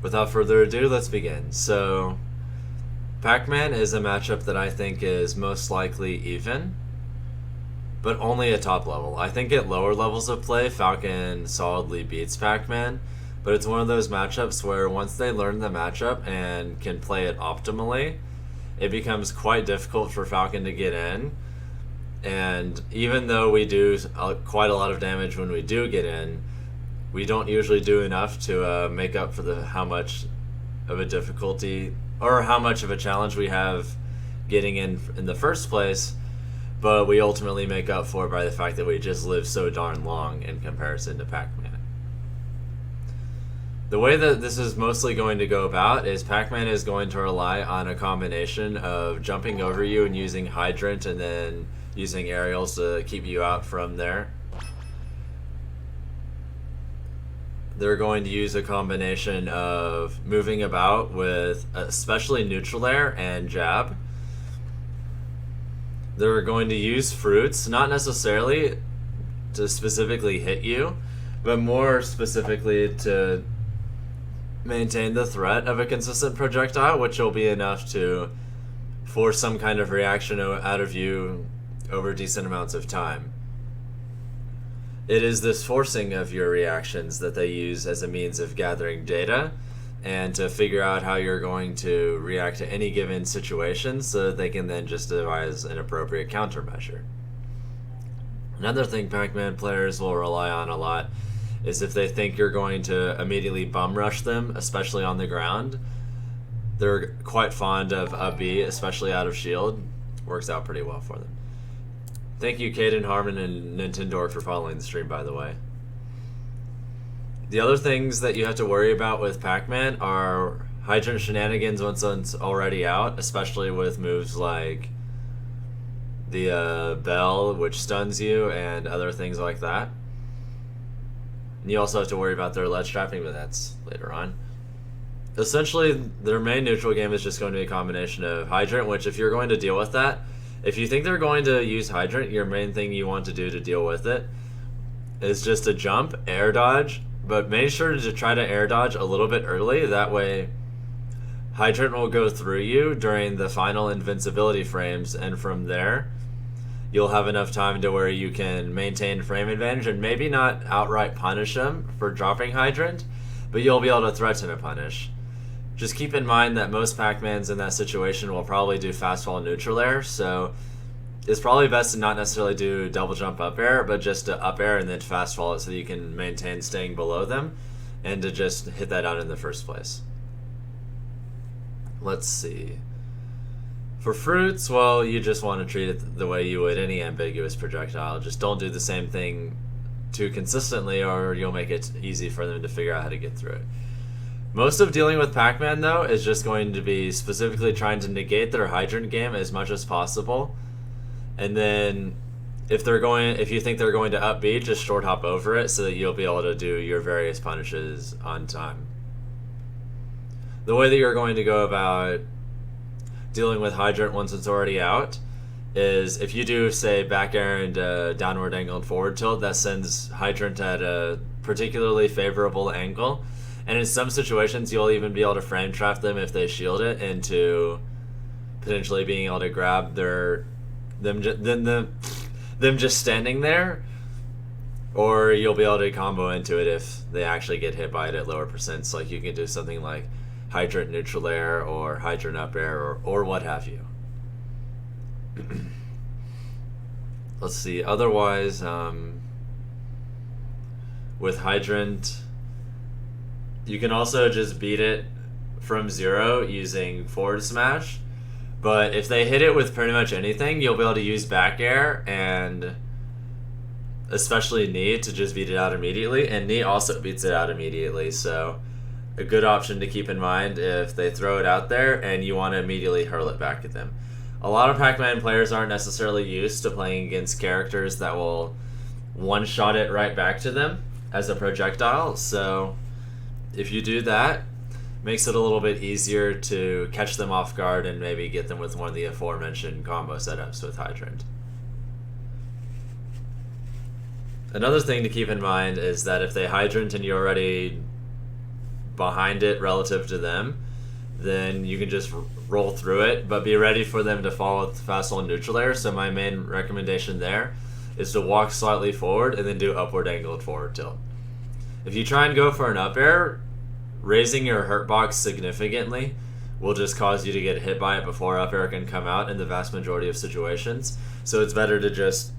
Without further ado, let's begin. So, Pacman is a matchup that I think is most likely even, but only at top level. I think at lower levels of play, Falcon solidly beats Pacman, but it's one of those matchups where once they learn the matchup and can play it optimally, it becomes quite difficult for Falcon to get in. And even though we do quite a lot of damage when we do get in, we don't usually do enough to make up for how much of a difficulty or how much of a challenge we have getting in the first place. But we ultimately make up for it by the fact that we just live so darn long in comparison to Pac-Man. The way that this is mostly going to go about is Pac-Man is going to rely on a combination of jumping over you and using Hydrant and then using aerials to keep you out from there. They're going to use a combination of moving about with especially neutral air and jab. They're going to use fruits, not necessarily to specifically hit you, but more specifically to maintain the threat of a consistent projectile, which will be enough to force some kind of reaction out of you over decent amounts of time. It is this forcing of your reactions that they use as a means of gathering data and to figure out how you're going to react to any given situation so that they can then just devise an appropriate countermeasure. Another thing Pac-Man players will rely on a lot is if they think you're going to immediately bum rush them, especially on the ground. They're quite fond of a B, especially out of shield. Works out pretty well for them. Thank you, Caden Harmon and Nintendo for following the stream, by the way. The other things that you have to worry about with Pac-Man are Hydrant shenanigans once it's already out, especially with moves like the Bell, which stuns you, and other things like that. And you also have to worry about their ledge trapping, but that's later on. Essentially, their main neutral game is just going to be a combination of Hydrant, which if you're going to deal with that, if you think they're going to use Hydrant, your main thing you want to do to deal with it is just to jump, air dodge, but make sure to try to air dodge a little bit early. That way, Hydrant will go through you during the final invincibility frames, and from there, you'll have enough time to where you can maintain frame advantage and maybe not outright punish him for dropping Hydrant, but you'll be able to threaten a punish. Just keep in mind that most Pac-Mans in that situation will probably do fast fall neutral air, so it's probably best to not necessarily do double jump up air, but just to up air and then fast fall it so that you can maintain staying below them and to just hit that out in the first place. Let's see. For fruits, well, you just want to treat it the way you would any ambiguous projectile. Just don't do the same thing too consistently or you'll make it easy for them to figure out how to get through it. Most of dealing with Pac-Man, though, is just going to be specifically trying to negate their Hydrant game as much as possible. And then if you think they're going to up B, just short hop over it so that you'll be able to do your various punishes on time. The way that you're going to go about dealing with Hydrant once it's already out is if you do, say, back air and downward angle and forward tilt, that sends Hydrant at a particularly favorable angle. And in some situations, you'll even be able to frame trap them if they shield it into potentially being able to grab them just standing there, or you'll be able to combo into it if they actually get hit by it at lower percents. Like you can do something like Hydrant neutral air or Hydrant up air or what have you. Let's see. Otherwise, with Hydrant, you can also just beat it from zero using forward smash. But if they hit it with pretty much anything, you'll be able to use back air and especially knee to just beat it out immediately. And knee also beats it out immediately. So a good option to keep in mind if they throw it out there and you want to immediately hurl it back at them. A lot of Pac-Man players aren't necessarily used to playing against characters that will one-shot it right back to them as a projectile. So if you do that, makes it a little bit easier to catch them off guard and maybe get them with one of the aforementioned combo setups with Hydrant. Another thing to keep in mind is that if they Hydrant and you already behind it relative to them, then you can just roll through it, but be ready for them to fall with fast and neutral air. So my main recommendation there is to walk slightly forward and then do upward angled forward tilt. If you try and go for an up air, raising your hurt box significantly will just cause you to get hit by it before up air can come out in the vast majority of situations. So it's better to just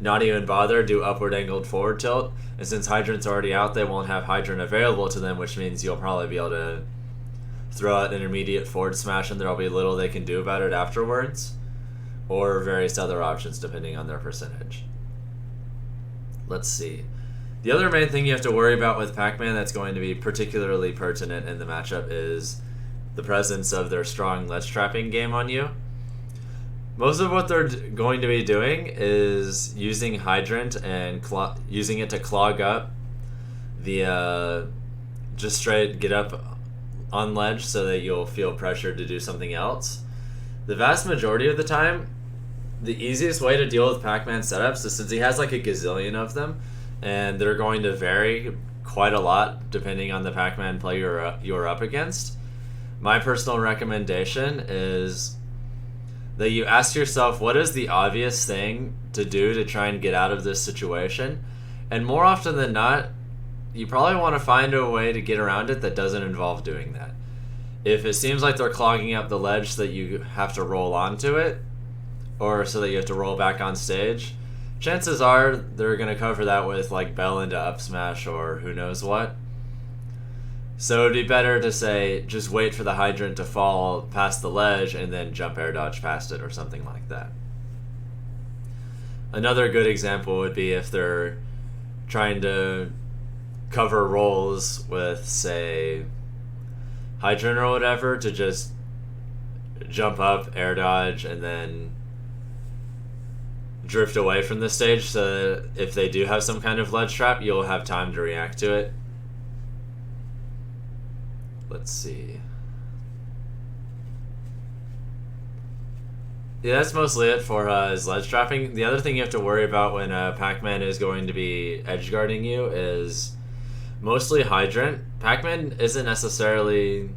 not even bother, do upward angled forward tilt. And since Hydrant's already out, they won't have Hydrant available to them, which means you'll probably be able to throw out an intermediate forward smash and there'll be little they can do about it afterwards, or various other options depending on their percentage. Let's see. The other main thing you have to worry about with Pacman that's going to be particularly pertinent in the matchup is the presence of their strong ledge trapping game on you. Most of what they're going to be doing is using Hydrant and using it to clog up the just straight get up on ledge so that you'll feel pressured to do something else. The vast majority of the time, the easiest way to deal with Pacman setups is, since he has like a gazillion of them, and they're going to vary quite a lot depending on the Pacman play you're up against, my personal recommendation is that you ask yourself, what is the obvious thing to do to try and get out of this situation? And more often than not, you probably want to find a way to get around it that doesn't involve doing that. If it seems like they're clogging up the ledge so that you have to roll onto it, or so that you have to roll back on stage, chances are they're going to cover that with like Bell into up smash or who knows what. So it'd be better to say, just wait for the Hydrant to fall past the ledge and then jump air dodge past it or something like that. Another good example would be if they're trying to cover rolls with, say, Hydrant or whatever, to just jump up, air dodge, and then drift away from the stage so that if they do have some kind of ledge trap, you'll have time to react to it. Let's see. Yeah, that's mostly it for his ledge trapping. The other thing you have to worry about when Pacman is going to be edge guarding you is mostly Hydrant. Pacman isn't necessarily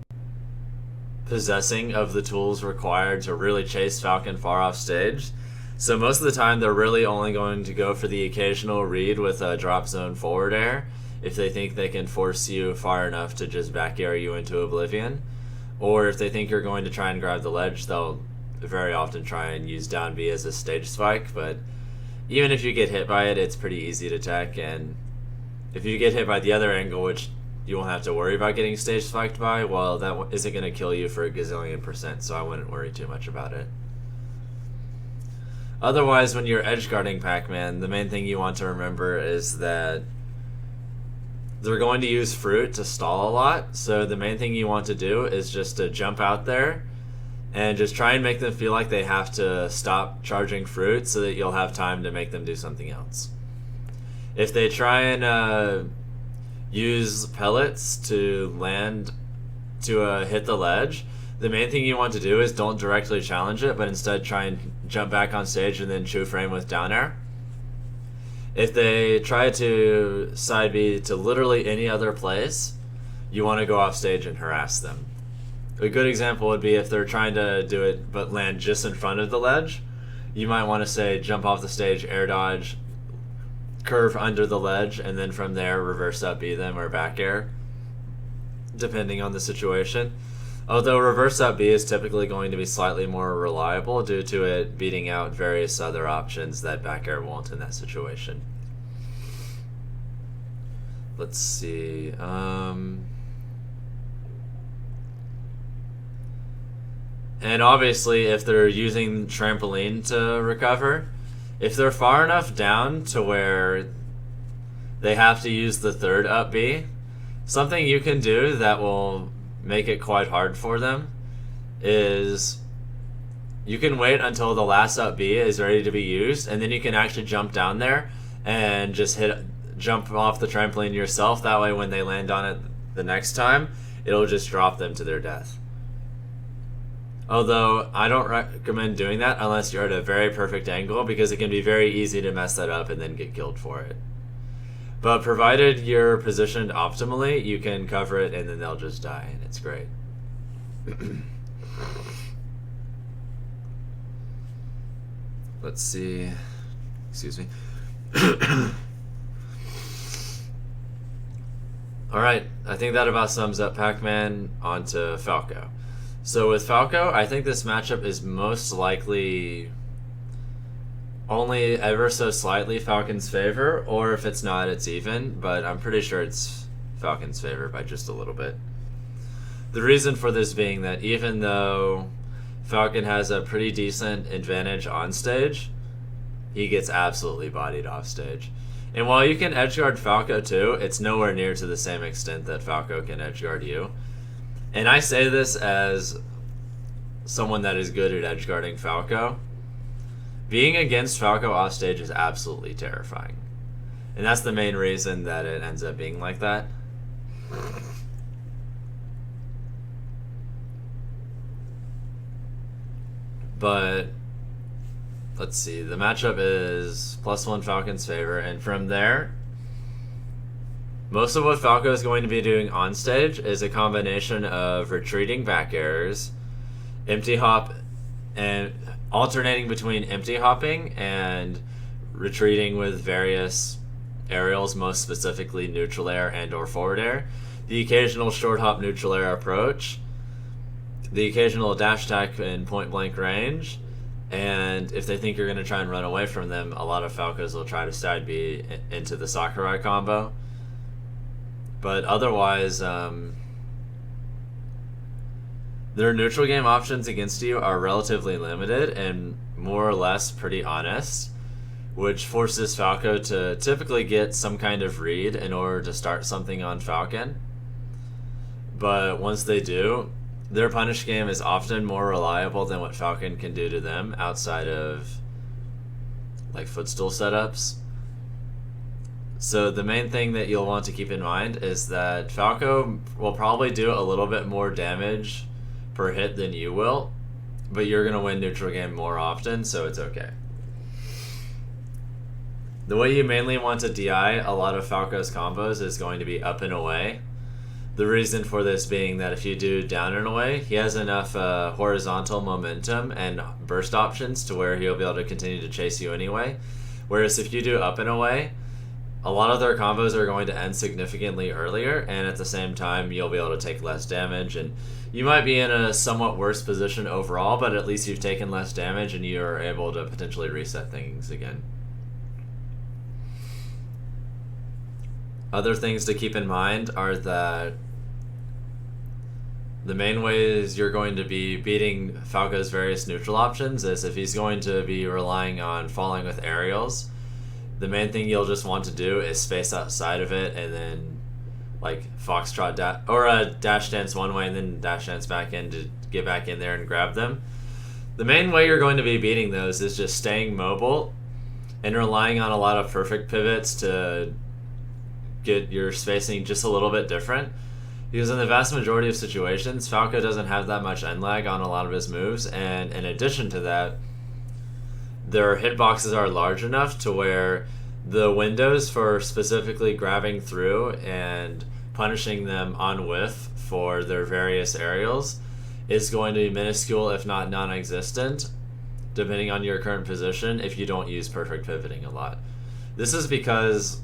possessing of the tools required to really chase Falcon far off stage. So most of the time they're really only going to go for the occasional read with a drop zone forward air if they think they can force you far enough to just back air you into oblivion. Or if they think you're going to try and grab the ledge, they'll very often try and use down B as a stage spike, but even if you get hit by it, it's pretty easy to tech, and if you get hit by the other angle, which you won't have to worry about getting stage spiked by, well, that isn't going to kill you for a gazillion %, so I wouldn't worry too much about it. Otherwise, when you're edge guarding Pacman, the main thing you want to remember is that they're going to use fruit to stall a lot, so the main thing you want to do is just to jump out there and just try and make them feel like they have to stop charging fruit so that you'll have time to make them do something else. If they try and use pellets to land to hit the ledge, the main thing you want to do is don't directly challenge it, but instead try and jump back on stage and then chew frame with down air. If they try to side B to literally any other place, you want to go off stage and harass them. A good example would be if they're trying to do it but land just in front of the ledge, you might want to say jump off the stage, air dodge, curve under the ledge, and then from there reverse up B them or back air, depending on the situation. Although reverse up B is typically going to be slightly more reliable due to it beating out various other options that back air won't in that situation. Let's see. And obviously, if they're using trampoline to recover, if they're far enough down to where they have to use the third up B, something you can do that will make it quite hard for them is you can wait until the last up B is ready to be used, and then you can actually jump down there and just jump off the trampoline yourself. That way when they land on it the next time, it'll just drop them to their death. Although I don't recommend doing that unless you're at a very perfect angle, because it can be very easy to mess that up and then get killed for it. But provided you're positioned optimally, you can cover it and then they'll just die, and it's great. Let's see. Excuse me. Alright, I think that about sums up Pacman onto Falco. So with Falco, I think this matchup is most likely only ever so slightly Falcon's favor, or if it's not, it's even, but I'm pretty sure it's Falcon's favor by just a little bit. The reason for this being that even though Falcon has a pretty decent advantage on stage, he gets absolutely bodied off stage. And while you can edgeguard Falco too, it's nowhere near to the same extent that Falco can edgeguard you. And I say this as someone that is good at edgeguarding Falco. Being against Falco off stage is absolutely terrifying. And that's the main reason that it ends up being like that. But let's see, the matchup is +1 Falcon's favor, and from there, most of what Falco is going to be doing on stage is a combination of retreating back airs, empty hop, and alternating between empty hopping and retreating with various aerials, most specifically neutral air and or forward air, the occasional short hop neutral air approach, the occasional dash attack in point blank range, and if they think you're going to try and run away from them, a lot of Falcos will try to side B into the Sakurai combo. But otherwise, their neutral game options against you are relatively limited and more or less pretty honest, which forces Falco to typically get some kind of read in order to start something on Falcon. But once they do, their punish game is often more reliable than what Falcon can do to them outside of like footstool setups. So the main thing that you'll want to keep in mind is that Falco will probably do a little bit more damage per hit than you will, but you're going to win neutral game more often, so it's okay. The way you mainly want to DI a lot of Falco's combos is going to be up and away. The reason for this being that if you do down and away, he has enough horizontal momentum and burst options to where he'll be able to continue to chase you anyway. Whereas if you do up and away, a lot of their combos are going to end significantly earlier, and at the same time you'll be able to take less damage, and you might be in a somewhat worse position overall, but at least you've taken less damage and you're able to potentially reset things again. Other things to keep in mind are that the main ways you're going to be beating Falco's various neutral options is if he's going to be relying on falling with aerials, the main thing you'll just want to do is space outside of it and then like foxtrot or a dash dance one way and then dash dance back in to get back in there and grab them. The main way you're going to be beating those is just staying mobile and relying on a lot of perfect pivots to get your spacing just a little bit different. Because in the vast majority of situations, Falco doesn't have that much end lag on a lot of his moves, and in addition to that, their hitboxes are large enough to where the windows for specifically grabbing through and punishing them on whiff for their various aerials is going to be minuscule, if not non-existent, depending on your current position, if you don't use perfect pivoting a lot. This is because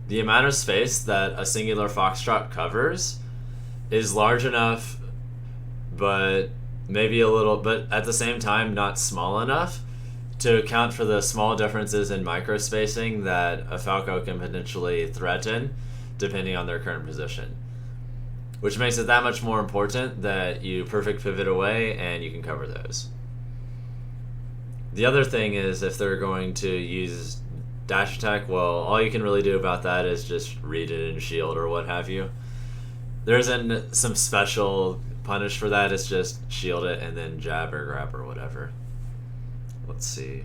the amount of space that a singular foxtrot covers is large enough, but maybe a little, but at the same time not small enough to account for the small differences in microspacing that a Falco can potentially threaten depending on their current position. Which makes it that much more important that you perfect pivot away and you can cover those. The other thing is if they're going to use dash attack, well, all you can really do about that is just read it in shield or what have you. There isn't some special punish for that, it's just shield it and then jab or grab or whatever. Let's see.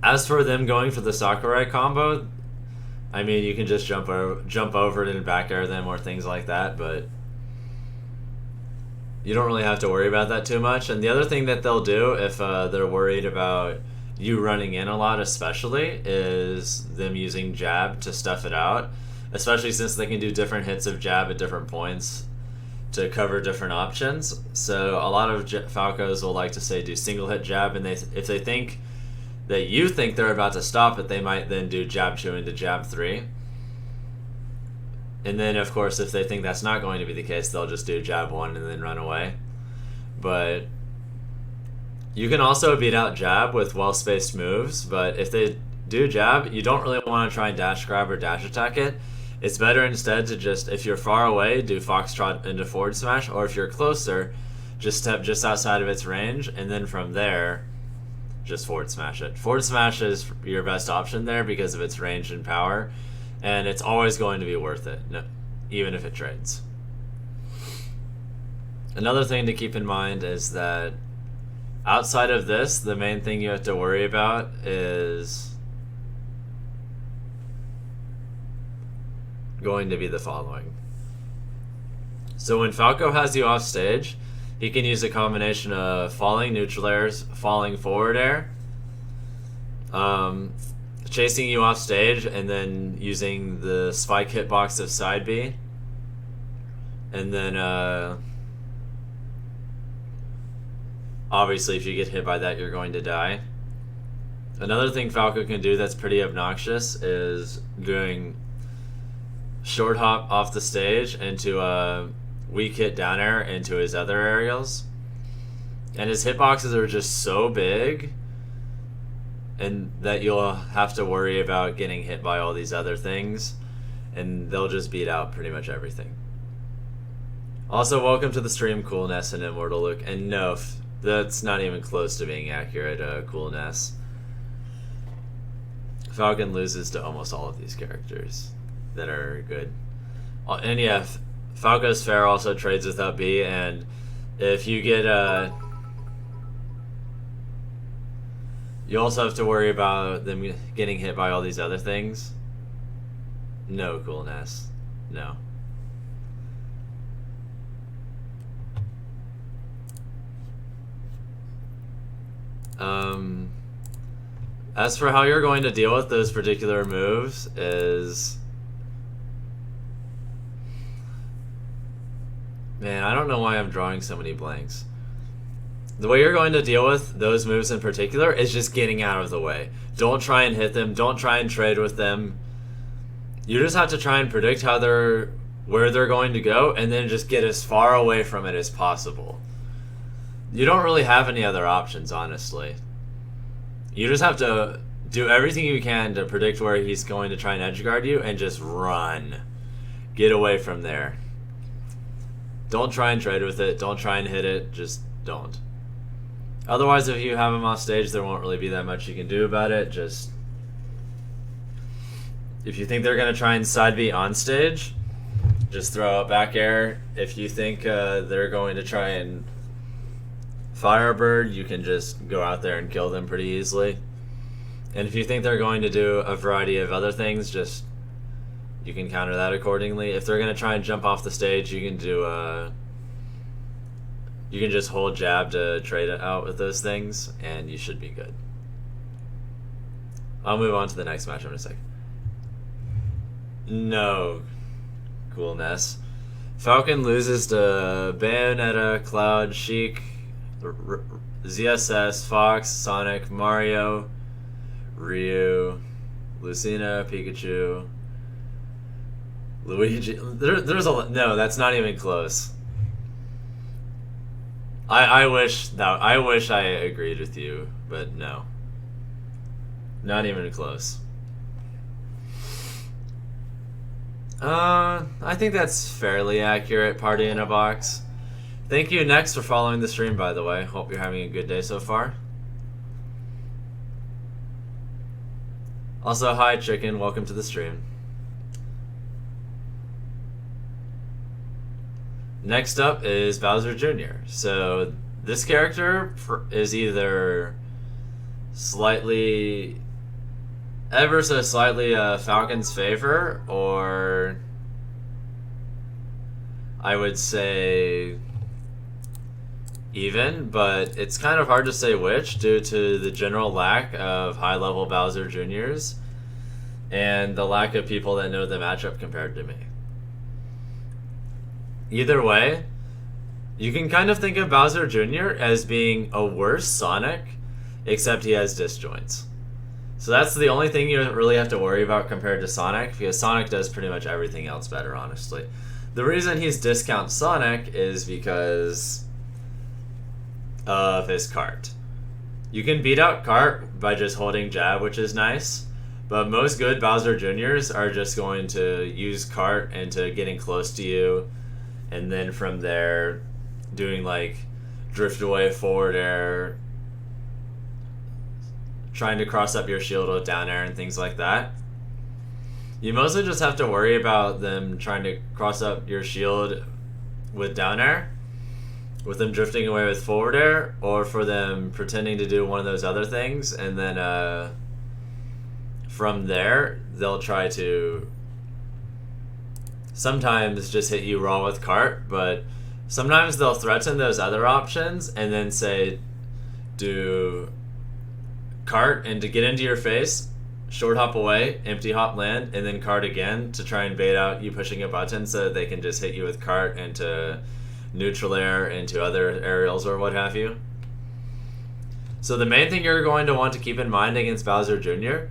As for them going for the Sakurai combo, I mean, you can just jump over it and back air them or things like that, but you don't really have to worry about that too much. And the other thing that they'll do if they're worried about you running in a lot especially is them using jab to stuff it out, especially since they can do different hits of jab at different points to cover different options. So a lot of Falcos will like to say do single hit jab, and if they think that you think they're about to stop it, they might then do jab 2 into jab 3. And then, of course, if they think that's not going to be the case, they'll just do jab 1 and then run away. But you can also beat out jab with well-spaced moves, but if they do jab, you don't really want to try and dash grab or dash attack it. It's better instead to just, if you're far away, do foxtrot into forward smash, or if you're closer, just step just outside of its range, and then from there, just forward smash it. Forward smash is your best option there because of its range and power, and it's always going to be worth it, even if it trades. Another thing to keep in mind is that outside of this, the main thing you have to worry about is going to be the following. So when Falco has you off stage, he can use a combination of falling neutral airs, falling forward air, chasing you off stage, and then using the spike hitbox of side B. And then obviously if you get hit by that, you're going to die. Another thing Falco can do that's pretty obnoxious is doing short hop off the stage into a weak hit down air into his other aerials. And his hitboxes are just so big and that you'll have to worry about getting hit by all these other things, and they'll just beat out pretty much everything. Also, welcome to the stream, Coolness and Immortal Luke. And no, that's not even close to being accurate, Coolness. Falcon loses to almost all of these characters that are good. And yeah, Falco's Fair also trades with up B, and if you get you also have to worry about them getting hit by all these other things. No, Coolness. No. As for how you're going to deal with those particular moves is... Man, I don't know why I'm drawing so many blanks. The way you're going to deal with those moves in particular is just getting out of the way. Don't try and hit them. Don't try and trade with them. You just have to try and predict where they're going to go, and then just get as far away from it as possible. You don't really have any other options, honestly. You just have to do everything you can to predict where he's going to try and edge guard you, and just run. Get away from there. Don't try and trade with it. Don't try and hit it. Just don't. Otherwise, if you have him off stage, there won't really be that much you can do about it. Just... if you think they're going to try and side B on stage, just throw out back air. If you think they're going to try and Firebird, you can just go out there and kill them pretty easily. And if you think they're going to do a variety of other things, just... you can counter that accordingly. If they're going to try and jump off the stage, you can do you can just hold jab to trade it out with those things, and you should be good. I'll move on to the next matchup in a sec. No, Coolness. Falcon loses to Bayonetta, Cloud, Sheik, ZSS, Fox, Sonic, Mario, Ryu, Lucina, Pikachu, Luigi. There's a... no, that's not even close. I wish I agreed with you, but no. Not even close. I think that's fairly accurate, Party in a Box. Thank you, Next, for following the stream, by the way. Hope you're having a good day so far. Also, hi, Chicken. Welcome to the stream. Next up is Bowser Jr. So this character is either slightly, ever so slightly Falcon's favor, or I would say even, but it's kind of hard to say which due to the general lack of high-level Bowser Juniors and the lack of people that know the matchup compared to me. Either way, you can kind of think of Bowser Jr. as being a worse Sonic, except he has disjoints. So that's the only thing you really have to worry about compared to Sonic, because Sonic does pretty much everything else better, honestly. The reason he's discount Sonic is because of his cart. You can beat out cart by just holding jab, which is nice, but most good Bowser Juniors are just going to use cart into getting close to you, and then from there doing like drift away, forward air, trying to cross up your shield with down air and things like that. You mostly just have to worry about them trying to cross up your shield with down air, with them drifting away with forward air, or for them pretending to do one of those other things, and then from there they'll try to sometimes just hit you raw with cart, but sometimes they'll threaten those other options and then say do cart and to get into your face, short hop away, empty hop land, and then cart again to try and bait out you pushing a button so that they can just hit you with cart into neutral air, into other aerials or what have you. So the main thing you're going to want to keep in mind against Bowser Jr.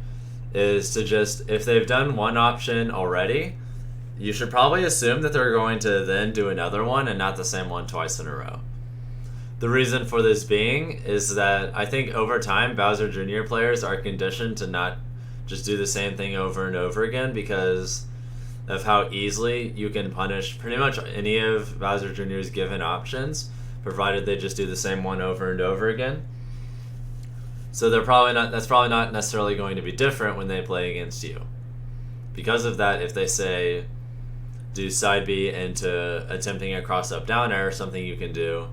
is to just, if they've done one option already, you should probably assume that they're going to then do another one and not the same one twice in a row. The reason for this being is that I think over time Bowser Jr. players are conditioned to not just do the same thing over and over again because of how easily you can punish pretty much any of Bowser Jr.'s given options, provided they just do the same one over and over again. So that's probably not necessarily going to be different when they play against you. Because of that, if they say do side B into attempting a cross up down air, something you can do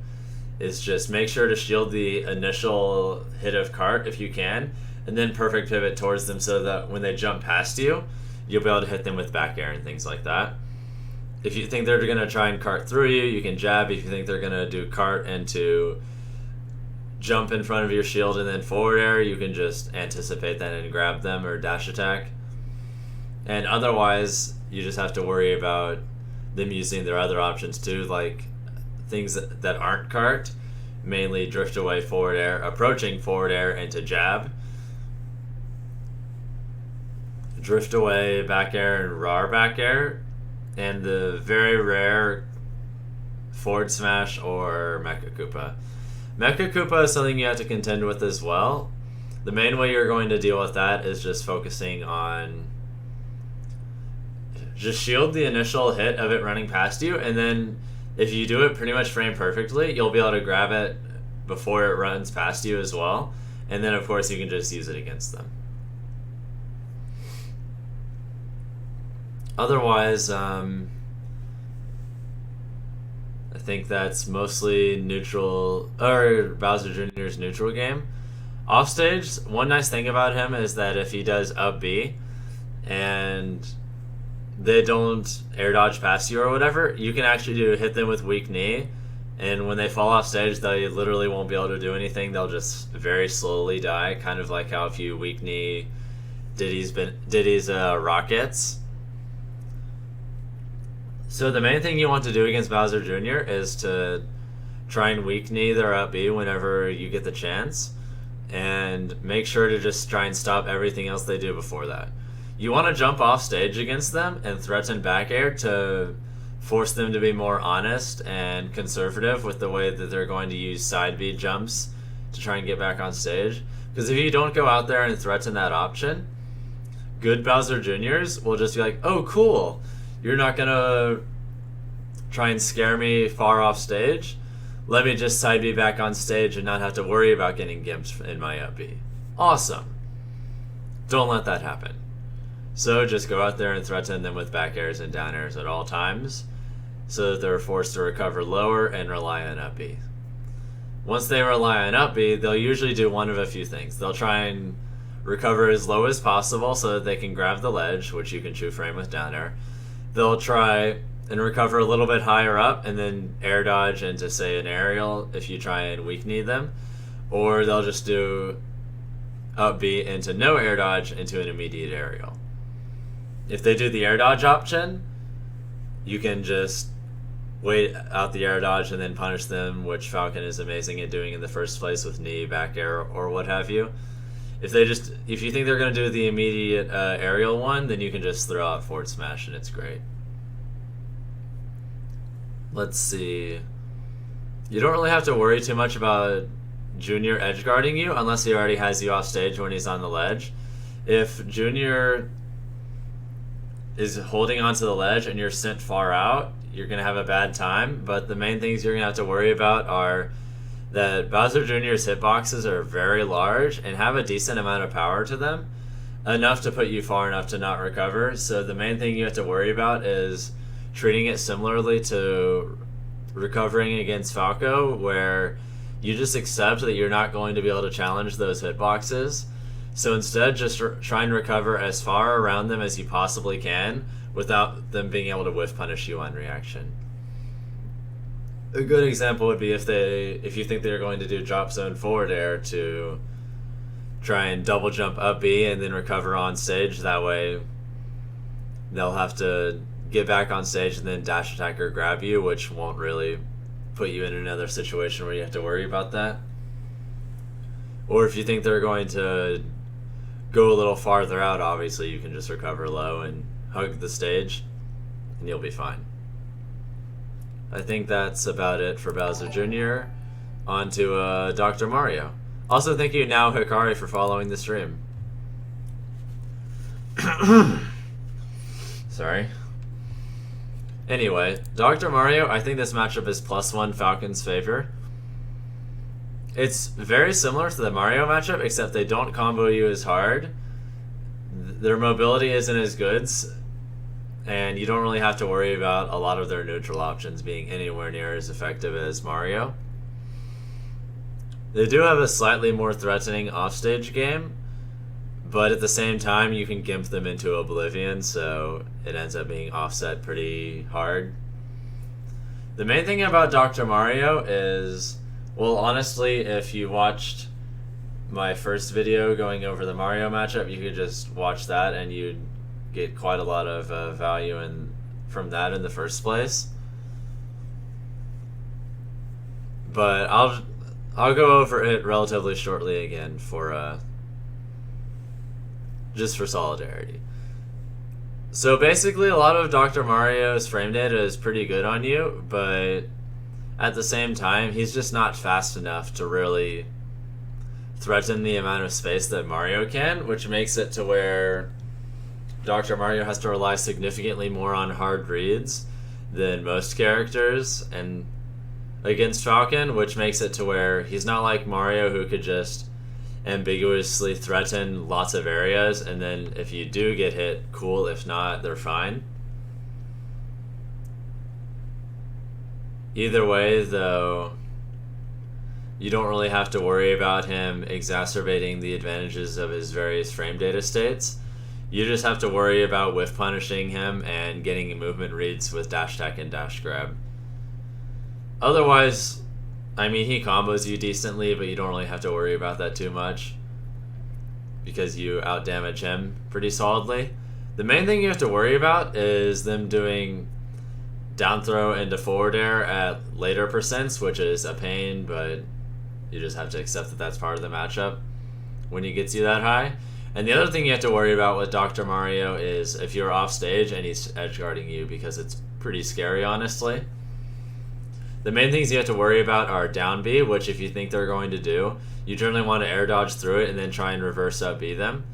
is just make sure to shield the initial hit of cart if you can, and then perfect pivot towards them so that when they jump past you, you'll be able to hit them with back air and things like that. If you think they're going to try and cart through you, you can jab. If you think they're going to do cart and to jump in front of your shield and then forward air, you can just anticipate that and grab them or dash attack. And otherwise, you just have to worry about them using their other options too, like things that aren't cart, mainly drift away, forward air, approaching forward air into jab, drift away, back air, and raw back air, and the very rare forward smash or Mecha Koopa. Mecha Koopa is something you have to contend with as well. The main way you're going to deal with that is just focusing on just shield the initial hit of it running past you, and then if you do it pretty much frame perfectly, you'll be able to grab it before it runs past you as well, and then of course you can just use it against them. Otherwise, I think that's mostly neutral, or Bowser Jr.'s neutral game. Offstage, one nice thing about him is that if he does up B and they don't air dodge past you or whatever, you can actually hit them with weak knee, and when they fall off stage, they literally won't be able to do anything. They'll just very slowly die, kind of like how if you weak knee DeDeDe's rockets. So the main thing you want to do against Bowser Jr. is to try and weak knee their up B whenever you get the chance, and make sure to just try and stop everything else they do before that. You want to jump off stage against them and threaten back air to force them to be more honest and conservative with the way that they're going to use side B jumps to try and get back on stage. Because if you don't go out there and threaten that option, good Bowser Juniors will just be like, oh cool, you're not going to try and scare me far off stage. Let me just side B back on stage and not have to worry about getting gimped in my up B. Awesome. Don't let that happen. So just go out there and threaten them with back airs and down airs at all times so that they're forced to recover lower and rely on up B. Once they rely on up B, they'll usually do one of a few things. They'll try and recover as low as possible so that they can grab the ledge, which you can true frame with down air. They'll try and recover a little bit higher up, and then air dodge into, say, an aerial if you try and weak knee them. Or they'll just do up B into no air dodge into an immediate aerial. If they do the air dodge option, you can just wait out the air dodge and then punish them, which Falcon is amazing at doing in the first place with knee, back air, or what have you. If you think they're going to do the immediate aerial one, then you can just throw out forward smash and it's great. Let's see. You don't really have to worry too much about Junior edge guarding you unless he already has you off stage when he's on the ledge. If Junior is holding onto the ledge and you're sent far out, you're going to have a bad time. But the main things you're going to have to worry about are that Bowser Jr.'s hitboxes are very large and have a decent amount of power to them, enough to put you far enough to not recover. So the main thing you have to worry about is treating it similarly to recovering against Falco, where you just accept that you're not going to be able to challenge those hitboxes. So instead, just try and recover as far around them as you possibly can without them being able to whiff punish you on reaction. A good example would be if you think they're going to do drop zone forward air, to try and double jump up B and then recover on stage. That way they'll have to get back on stage and then dash attack or grab you, which won't really put you in another situation where you have to worry about that. Or if you think they're going to go a little farther out, obviously you can just recover low and hug the stage and you'll be fine. I think that's about it for Bowser Jr. On to Dr. Mario. Also, thank you, Now Hikari, for following the stream. Sorry. Anyway, Dr. Mario, I think this matchup is +1 Falcon's favor. It's very similar to the Mario matchup, except they don't combo you as hard. Their mobility isn't as good, and you don't really have to worry about a lot of their neutral options being anywhere near as effective as Mario. They do have a slightly more threatening offstage game, but at the same time you can gimp them into oblivion, so it ends up being offset pretty hard. The main thing about Dr. Mario is, well, honestly, if you watched my first video going over the Mario matchup, you could just watch that and you'd get quite a lot of value from that in the first place. But I'll go over it relatively shortly again for just for solidarity. So basically, a lot of Dr. Mario's frame data is pretty good on you, but at the same time, he's just not fast enough to really threaten the amount of space that Mario can, which makes it to where Dr. Mario has to rely significantly more on hard reads than most characters and against Falcon, which makes it to where he's not like Mario, who could just ambiguously threaten lots of areas, and then if you do get hit, cool. If not, they're fine. Either way, though, you don't really have to worry about him exacerbating the advantages of his various frame data states. You just have to worry about whiff punishing him and getting movement reads with dash attack and dash grab. Otherwise, I mean, he combos you decently, but you don't really have to worry about that too much because you outdamage him pretty solidly. The main thing you have to worry about is them doing down throw into forward air at later percents, which is a pain, but you just have to accept that that's part of the matchup when he gets you that high. And the other thing you have to worry about with Dr. Mario is if you're off stage and he's edge guarding you, because it's pretty scary, honestly. The main things you have to worry about are down B, which if you think they're going to do, you generally want to air dodge through it and then try and reverse up B them.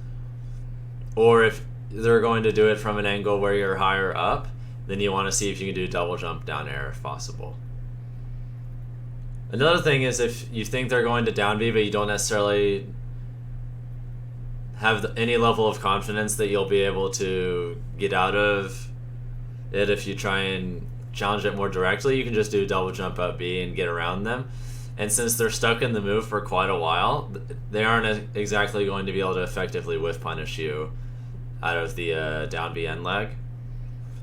Or if they're going to do it from an angle where you're higher up, then you want to see if you can do double jump down air if possible. Another thing is if you think they're going to down B, but you don't necessarily have any level of confidence that you'll be able to get out of it if you try and challenge it more directly, you can just do double jump up B and get around them. And since they're stuck in the move for quite a while, they aren't exactly going to be able to effectively whiff punish you out of the down B end lag.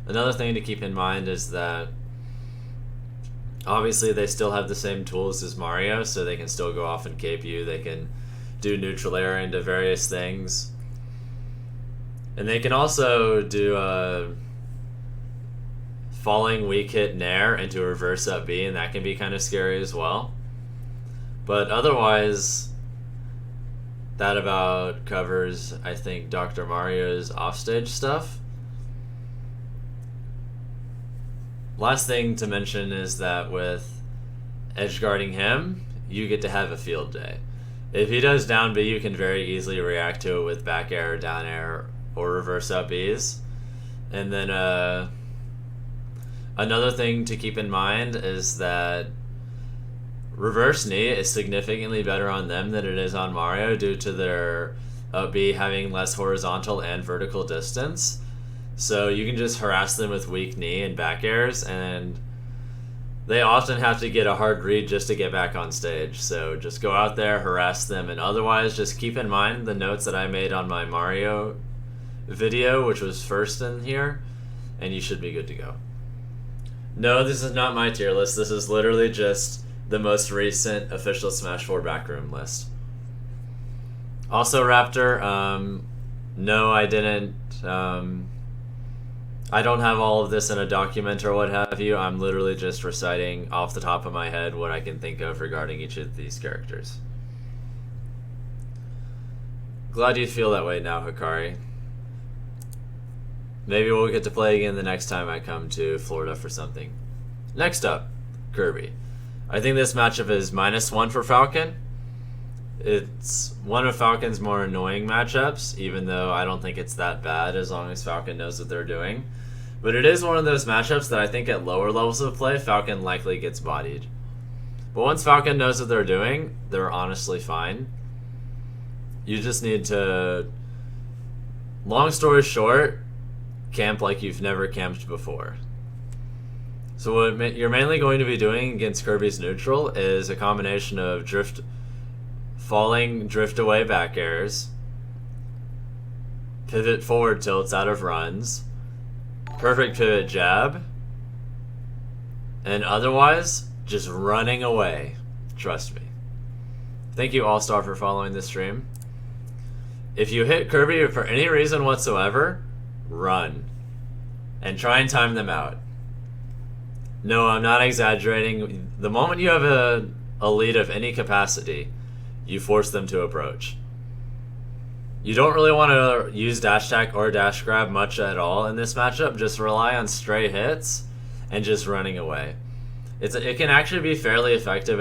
Another thing to keep in mind is that obviously they still have the same tools as Mario, so they can still go off and cape you, they can do neutral air into various things. And they can also do falling weak hit Nair into reverse up B, and that can be kind of scary as well. But otherwise, that about covers, I think, Dr. Mario's offstage stuff. Last thing to mention is that with edge guarding him, you get to have a field day. If he does down B, you can very easily react to it with back air, down air, or reverse up Bs. And then another thing to keep in mind is that reverse knee is significantly better on them than it is on Mario due to their up B having less horizontal and vertical distance. So you can just harass them with weak knee and back airs, and they often have to get a hard read just to get back on stage. So just go out there, harass them, and otherwise just keep in mind the notes that I made on my Mario video, which was first in here, and you should be good to go. No, this is not my tier list. This is literally just the most recent official Smash 4 backroom list. Also, Raptor, no, I didn't. I don't have all of this in a document or what have you. I'm literally just reciting off the top of my head what I can think of regarding each of these characters. Glad you feel that way now, Hikari. Maybe we'll get to play again the next time I come to Florida for something. Next up, Kirby. I think this matchup is -1 for Falcon. It's one of Falcon's more annoying matchups, even though I don't think it's that bad as long as Falcon knows what they're doing. But it is one of those matchups that I think at lower levels of play, Falcon likely gets bodied. But once Falcon knows what they're doing, they're honestly fine. You just need to, long story short, camp like you've never camped before. So what you're mainly going to be doing against Kirby's neutral is a combination of falling drift away back airs, pivot forward tilts out of runs, perfect pivot jab, and otherwise just running away. Trust me. Thank you, All-Star, for following this stream. If you hit Kirby for any reason whatsoever, run and try and time them out. No, I'm not exaggerating. The moment you have a lead of any capacity, you force them to approach. You don't really want to use dash attack or dash grab much at all in this matchup. Just rely on stray hits and just running away. It can actually be fairly effective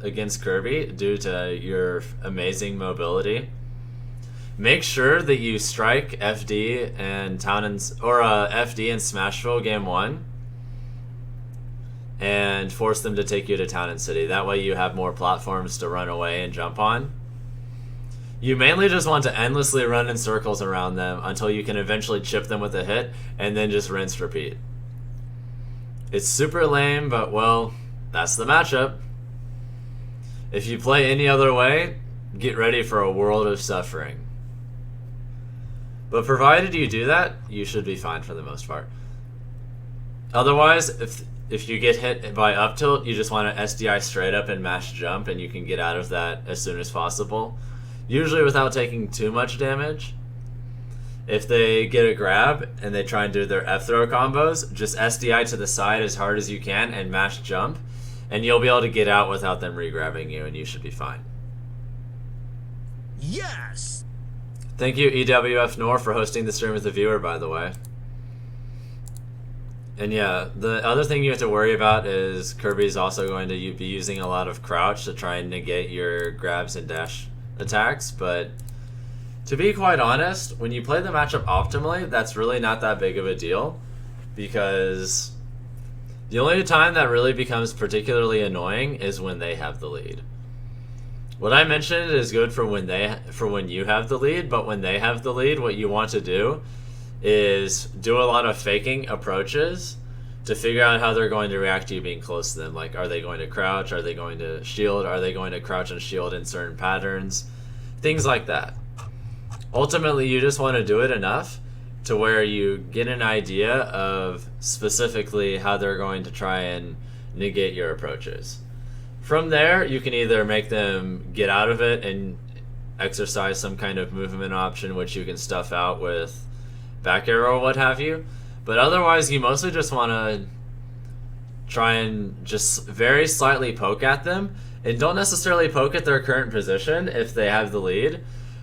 against Kirby due to your amazing mobility. Make sure that you strike FD and FD and Smashville game 1 and force them to take you to Town and City. That way you have more platforms to run away and jump on. You mainly just want to endlessly run in circles around them until you can eventually chip them with a hit, and then just rinse repeat. It's super lame, but well, that's the matchup. If you play any other way, get ready for a world of suffering. But provided you do that, you should be fine for the most part. Otherwise, if you get hit by up tilt, you just want to SDI straight up and mash jump, and you can get out of that as soon as possible. Usually without taking too much damage. If they get a grab and they try and do their F-throw combos, just SDI to the side as hard as you can and mash jump, and you'll be able to get out without them re-grabbing you, and you should be fine. Yes! Thank you, EWF Nor, for hosting the stream with the viewer, by the way. And yeah, the other thing you have to worry about is Kirby's also going to be using a lot of crouch to try and negate your grabs and dash attacks, but to be quite honest, when you play the matchup optimally, that's really not that big of a deal, because the only time that really becomes particularly annoying is when they have the lead. What I mentioned is good for when you have the lead, but when they have the lead, what you want to do is do a lot of faking approaches to figure out how they're going to react to you being close to them. Like, are they going to crouch? Are they going to shield? Are they going to crouch and shield in certain patterns? Things like that. Ultimately, you just want to do it enough to where you get an idea of specifically how they're going to try and negate your approaches. From there, you can either make them get out of it and exercise some kind of movement option, which you can stuff out with back arrow or what have you. But otherwise, you mostly just want to try and just very slightly poke at them. And don't necessarily poke at their current position if they have the lead.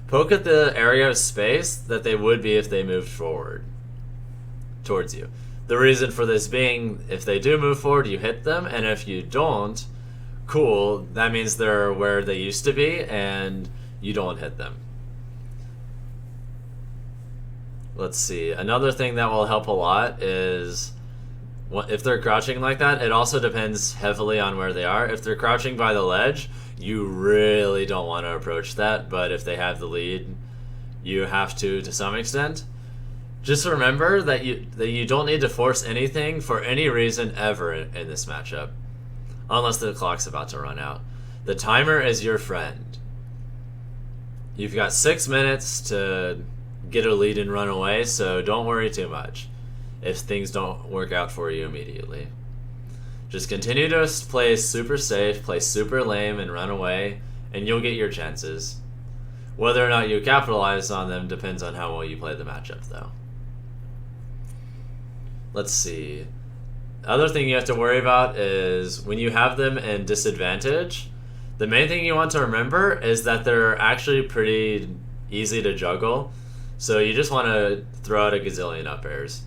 Poke at the area of space that they would be if they moved forward towards you. The reason for this being, if they do move forward, you hit them, and if you don't, cool, that means they're where they used to be, and you don't hit them. Let's see. Another thing that will help a lot is if they're crouching like that, it also depends heavily on where they are. If they're crouching by the ledge, you really don't want to approach that, but if they have the lead, you have to some extent. Just remember that you don't need to force anything for any reason ever in this matchup, unless the clock's about to run out. The timer is your friend. You've got 6 minutes to get a lead and run away, so don't worry too much if things don't work out for you immediately. Just continue to play super safe, play super lame, and run away, and you'll get your chances. Whether or not you capitalize on them depends on how well you play the matchup, though. Let's see. Other thing you have to worry about is when you have them in disadvantage, the main thing you want to remember is that they're actually pretty easy to juggle, so you just want to throw out a gazillion up airs.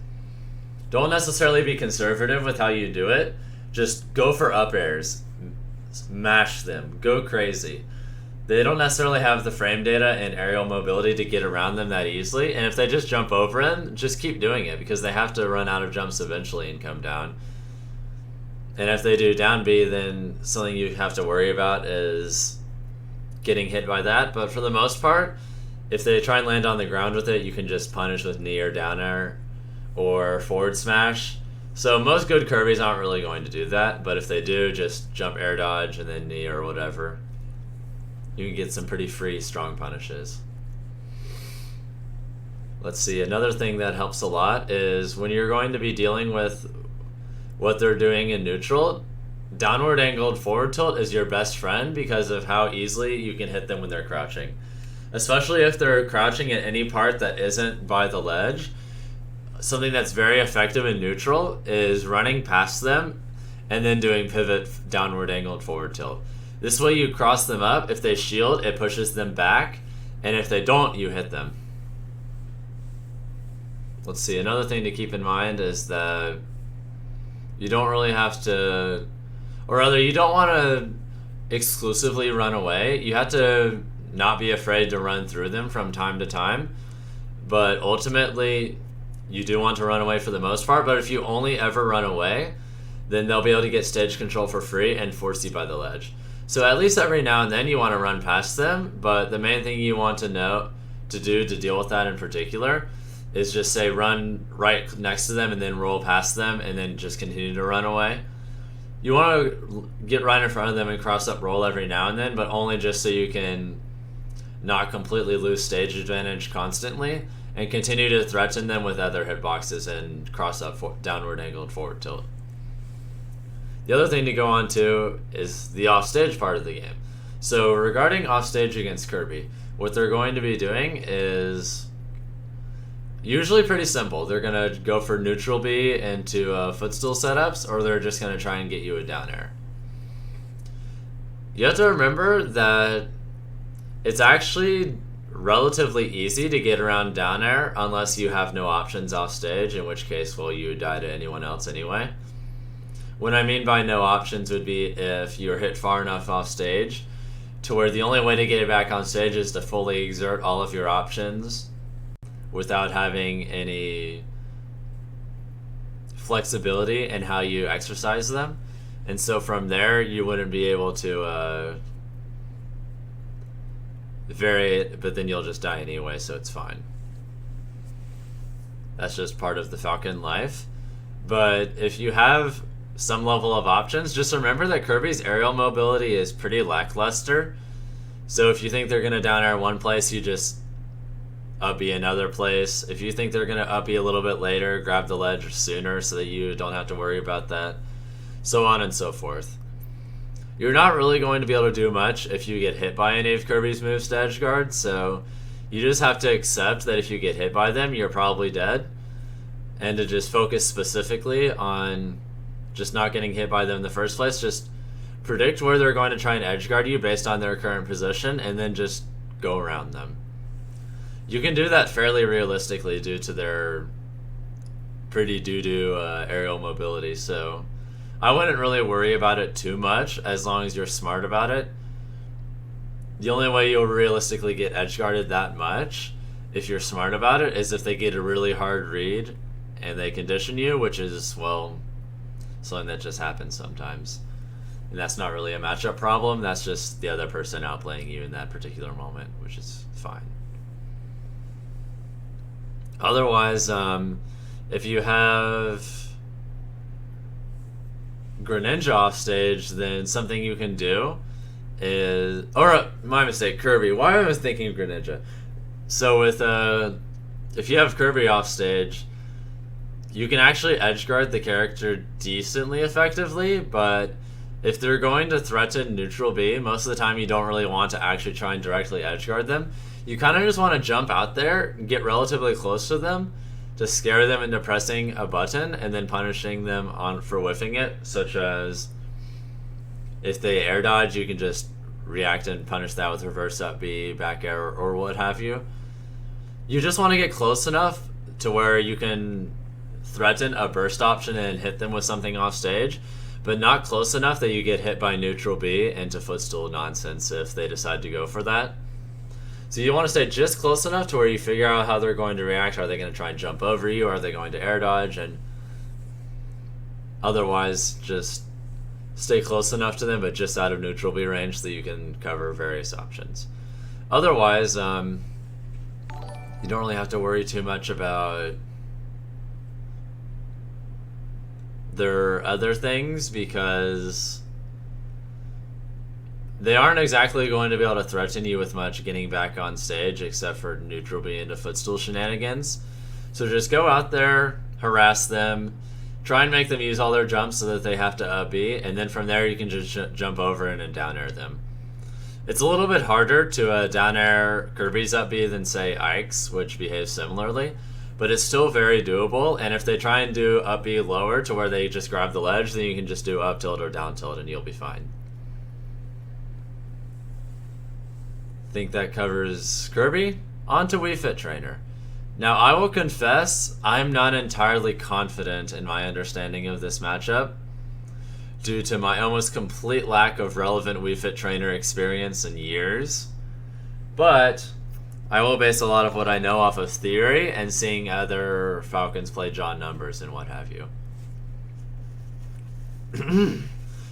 Don't necessarily be conservative with how you do it. Just go for up airs. Smash them. Go crazy. They don't necessarily have the frame data and aerial mobility to get around them that easily, and if they just jump over them, just keep doing it because they have to run out of jumps eventually and come down. And if they do down B, then something you have to worry about is getting hit by that. But for the most part, if they try and land on the ground with it, you can just punish with knee or down air or forward smash. So most good Kirbys aren't really going to do that, but if they do, just jump air dodge and then knee or whatever. You can get some pretty free, strong punishes. Let's see, another thing that helps a lot is when you're going to be dealing with what they're doing in neutral, downward angled forward tilt is your best friend because of how easily you can hit them when they're crouching. Especially if they're crouching at any part that isn't by the ledge. Something that's very effective in neutral is running past them and then doing pivot downward angled forward tilt. This way you cross them up. If they shield, it pushes them back, and if they don't, you hit them. Let's see, another thing to keep in mind is that you don't really have to, or rather you don't want to exclusively run away. You have to not be afraid to run through them from time to time, but ultimately you do want to run away for the most part. But if you only ever run away, then they'll be able to get stage control for free and force you by the ledge. So at least every now and then you want to run past them, but the main thing you want to do to deal with that in particular is just say run right next to them and then roll past them and then just continue to run away. You want to get right in front of them and cross up roll every now and then, but only just so you can not completely lose stage advantage constantly and continue to threaten them with other hitboxes and cross up downward angled forward tilt. The other thing to go on to is the offstage part of the game. So regarding offstage against Kirby, what they're going to be doing is usually pretty simple. They're going to go for neutral B into footstool setups, or they're just going to try and get you a down air. You have to remember that it's actually relatively easy to get around down air unless you have no options off stage, in which case, well, you would die to anyone else anyway. What I mean by no options would be if you're hit far enough off stage to where the only way to get it back on stage is to fully exert all of your options without having any flexibility in how you exercise them. And so from there, you wouldn't be able to vary it, but then you'll just die anyway, so it's fine. That's just part of the Falcon life. But if you have some level of options, just remember that Kirby's aerial mobility is pretty lackluster. So if you think they're going to down air one place, you just up B another place. If you think they're going to up B a little bit later, grab the ledge sooner so that you don't have to worry about that. So on and so forth. You're not really going to be able to do much if you get hit by any of Kirby's moves to edge guard, so you just have to accept that if you get hit by them, you're probably dead, and to just focus specifically on just not getting hit by them in the first place. Just predict where they're going to try and edge guard you based on their current position, and then just go around them. You can do that fairly realistically due to their pretty doo-doo aerial mobility, so I wouldn't really worry about it too much as long as you're smart about it. The only way you'll realistically get edge guarded that much, if you're smart about it, is if they get a really hard read and they condition you, which is, well, something that just happens sometimes. And that's not really a matchup problem, that's just the other person outplaying you in that particular moment, which is fine. Otherwise, if you have Greninja off stage, then something you can do is, my mistake, Kirby. Why am I thinking of Greninja? So with if you have Kirby off stage, you can actually edge guard the character decently effectively, but if they're going to threaten neutral B, most of the time you don't really want to actually try and directly edge guard them. You kind of just want to jump out there and get relatively close to them to scare them into pressing a button and then punishing them for whiffing it, such as if they air dodge, you can just react and punish that with reverse up B, back air, or what have you. You just want to get close enough to where you can threaten a burst option and hit them with something off stage, but not close enough that you get hit by neutral B into footstool nonsense if they decide to go for that. So you want to stay just close enough to where you figure out how they're going to react. Are they going to try and jump over you? Are they going to air dodge? And otherwise, just stay close enough to them, but just out of neutral B range so that you can cover various options. Otherwise, you don't really have to worry too much about their other things, because they aren't exactly going to be able to threaten you with much getting back on stage, except for neutral B into footstool shenanigans. So just go out there, harass them, try and make them use all their jumps so that they have to up B, and then from there you can just jump over and down air them. It's a little bit harder to down air Kirby's up B than, say, Ike's, which behaves similarly, but it's still very doable, and if they try and do up B lower to where they just grab the ledge, then you can just do up tilt or down tilt and you'll be fine. Think that covers Kirby. On to Wii Fit Trainer. Now, I will confess, I'm not entirely confident in my understanding of this matchup due to my almost complete lack of relevant Wii Fit Trainer experience in years. But I will base a lot of what I know off of theory and seeing other Falcons play John numbers and what have you.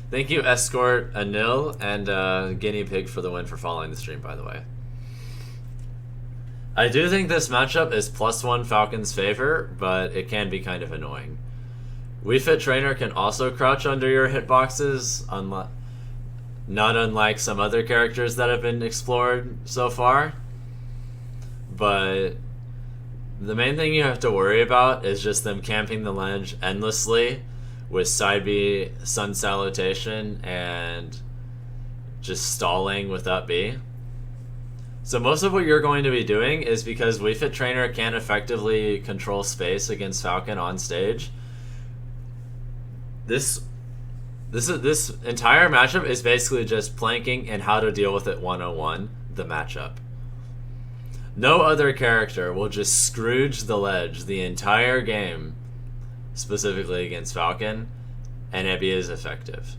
Thank you, Escort Anil and Guinea Pig, for the win for following the stream, by the way. I do think this matchup is +1 Falcon's favor, but it can be kind of annoying. Wii Fit Trainer can also crouch under your hitboxes, not unlike some other characters that have been explored so far. But the main thing you have to worry about is just them camping the ledge endlessly with side B, Sun Salutation, and just stalling with up B. So most of what you're going to be doing is, because Wii Fit Trainer can't effectively control space against Falcon on stage, this entire matchup is basically just planking and how to deal with it 101, the matchup. No other character will just Scrooge the ledge the entire game, specifically against Falcon, and it be as effective.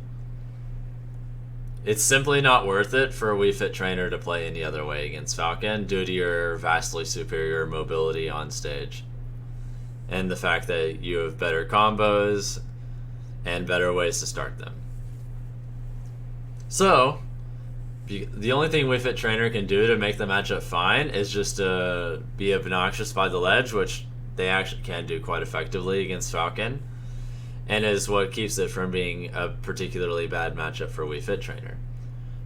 It's simply not worth it for a Wii Fit Trainer to play any other way against Falcon due to your vastly superior mobility on stage. And the fact that you have better combos and better ways to start them. So, the only thing Wii Fit Trainer can do to make the matchup fine is just to be obnoxious by the ledge, which they actually can do quite effectively against Falcon, and is what keeps it from being a particularly bad matchup for Wii Fit Trainer.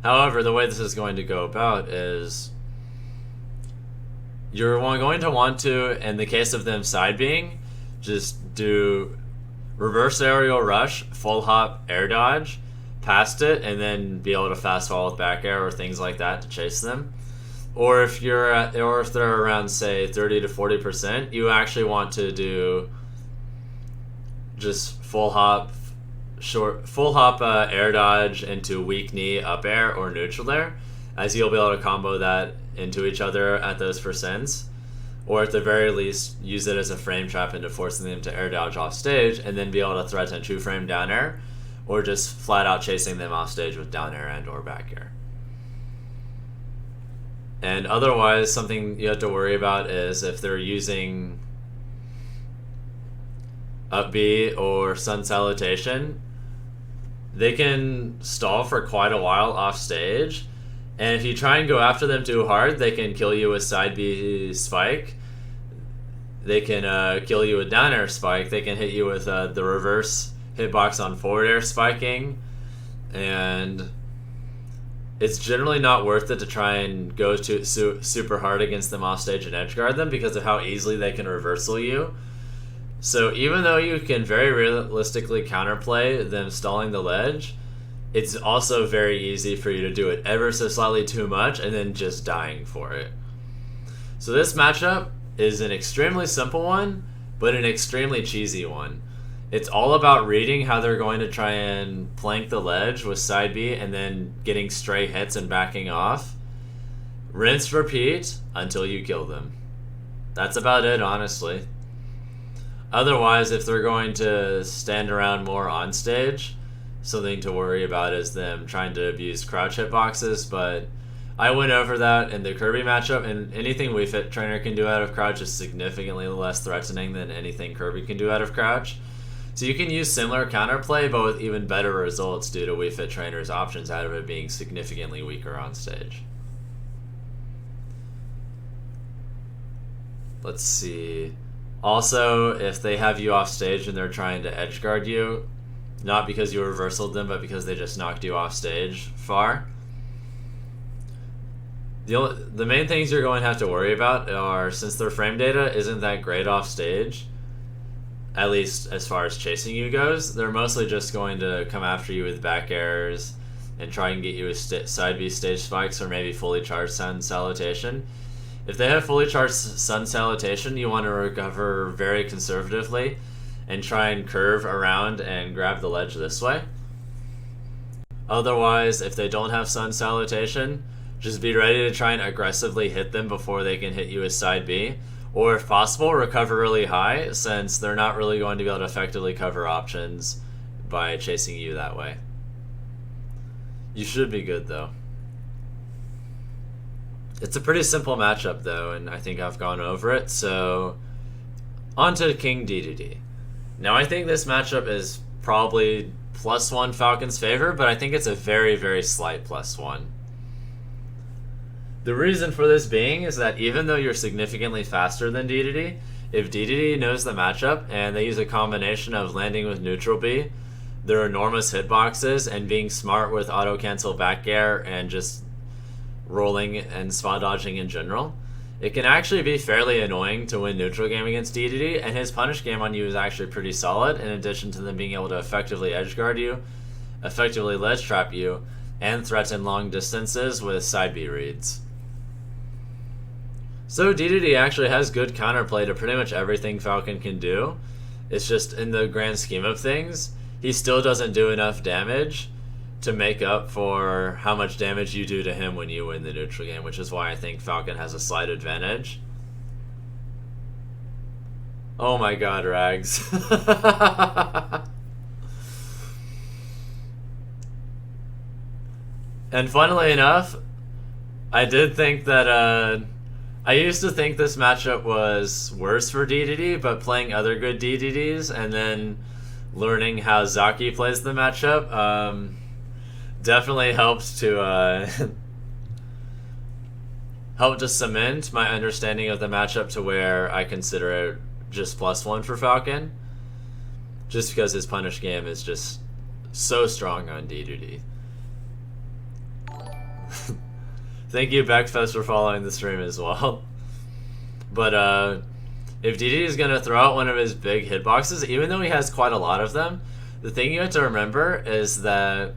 However, the way this is going to go about is You're going to want to, in the case of them side being, just do reverse aerial rush, full hop, air dodge, past it, and then be able to fast fall with back air or things like that to chase them. Or if they're around, say, 30 to 40%, you actually want to do just full hop air dodge into weak knee up air or neutral air, as you'll be able to combo that into each other at those percents, or at the very least use it as a frame trap into forcing them to air dodge off stage, and then be able to threaten 2-frame down air, or just flat out chasing them off stage with down air and or back air. And otherwise, something you have to worry about is if they're using up B or Sun Salutation, they can stall for quite a while off stage, and if you try and go after them too hard, they can kill you with side B spike. They can kill you with down air spike. They can hit you with the reverse hitbox on forward air spiking, and it's generally not worth it to try and go super hard against them off stage and edge guard them because of how easily they can reversal you. So even though you can very realistically counterplay them stalling the ledge, it's also very easy for you to do it ever so slightly too much and then just dying for it. So this matchup is an extremely simple one, but an extremely cheesy one. It's all about reading how they're going to try and plank the ledge with side B and then getting stray hits and backing off. Rinse, repeat until you kill them. That's about it, honestly. Otherwise, if they're going to stand around more on stage, something to worry about is them trying to abuse crouch hitboxes, but I went over that in the Kirby matchup, and anything Wii Fit Trainer can do out of crouch is significantly less threatening than anything Kirby can do out of crouch. So you can use similar counterplay, but with even better results due to Wii Fit Trainer's options out of it being significantly weaker on stage. Let's see. Also, if they have you off stage and they're trying to edge guard you, not because you reversaled them, but because they just knocked you off stage far, the main things you're going to have to worry about are, since their frame data isn't that great off stage, at least as far as chasing you goes, they're mostly just going to come after you with back airs and try and get you with side B stage spikes or maybe fully charged Sun Salutation. If they have fully charged Sun Salutation, you want to recover very conservatively and try and curve around and grab the ledge this way. Otherwise, if they don't have Sun Salutation, just be ready to try and aggressively hit them before they can hit you with side B. Or if possible, recover really high, since they're not really going to be able to effectively cover options by chasing you that way. You should be good, though. It's a pretty simple matchup, though, and I think I've gone over it, so on to King DeDeDe. Now, I think this matchup is probably +1 Falcon's favor, but I think it's a very, very slight +1. The reason for this being is that even though you're significantly faster than DeDeDe, if DeDeDe knows the matchup and they use a combination of landing with neutral B, their enormous hitboxes, and being smart with auto-cancel back air and just rolling and spot dodging in general, it can actually be fairly annoying to win neutral game against DeDeDe, and his punish game on you is actually pretty solid, in addition to them being able to effectively edge guard you, effectively ledge trap you, and threaten long distances with side B reads. So DeDeDe actually has good counterplay to pretty much everything Falcon can do. It's just, in the grand scheme of things, he still doesn't do enough damage to make up for how much damage you do to him when you win the neutral game, which is why I think Falcon has a slight advantage. Oh my god, Rags. And funnily enough, I did think that, I used to think this matchup was worse for DeDeDe, but playing other good DeDeDes and then learning how Zaki plays the matchup definitely helped to help to cement my understanding of the matchup to where I consider it just +1 for Falcon, just because his punish game is just so strong on DeDeDe. Thank you, Beckfest, for following the stream as well. But if DeDeDe is going to throw out one of his big hitboxes, even though he has quite a lot of them, the thing you have to remember is that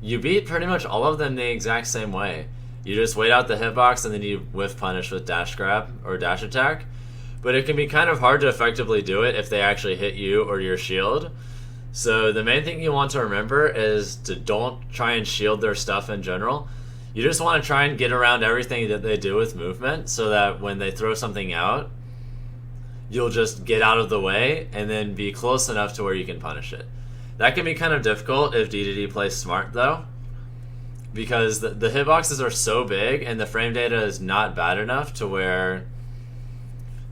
you beat pretty much all of them the exact same way. You just wait out the hitbox and then you whiff punish with dash grab or dash attack. But it can be kind of hard to effectively do it if they actually hit you or your shield. So the main thing you want to remember is to don't try and shield their stuff in general. You just want to try and get around everything that they do with movement so that when they throw something out, you'll just get out of the way and then be close enough to where you can punish it. That can be kind of difficult if DeDeDe plays smart though, because the hitboxes are so big and the frame data is not bad enough to where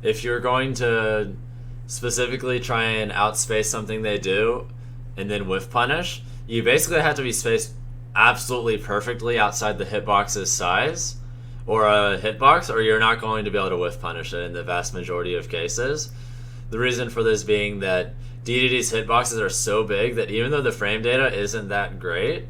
if you're going to specifically try and outspace something they do and then whiff punish, you basically have to be spaced absolutely perfectly outside the hitbox's size or a hitbox, or you're not going to be able to whiff punish it in the vast majority of cases. The reason for this being that DeDeDe's hitboxes are so big that even though the frame data isn't that great,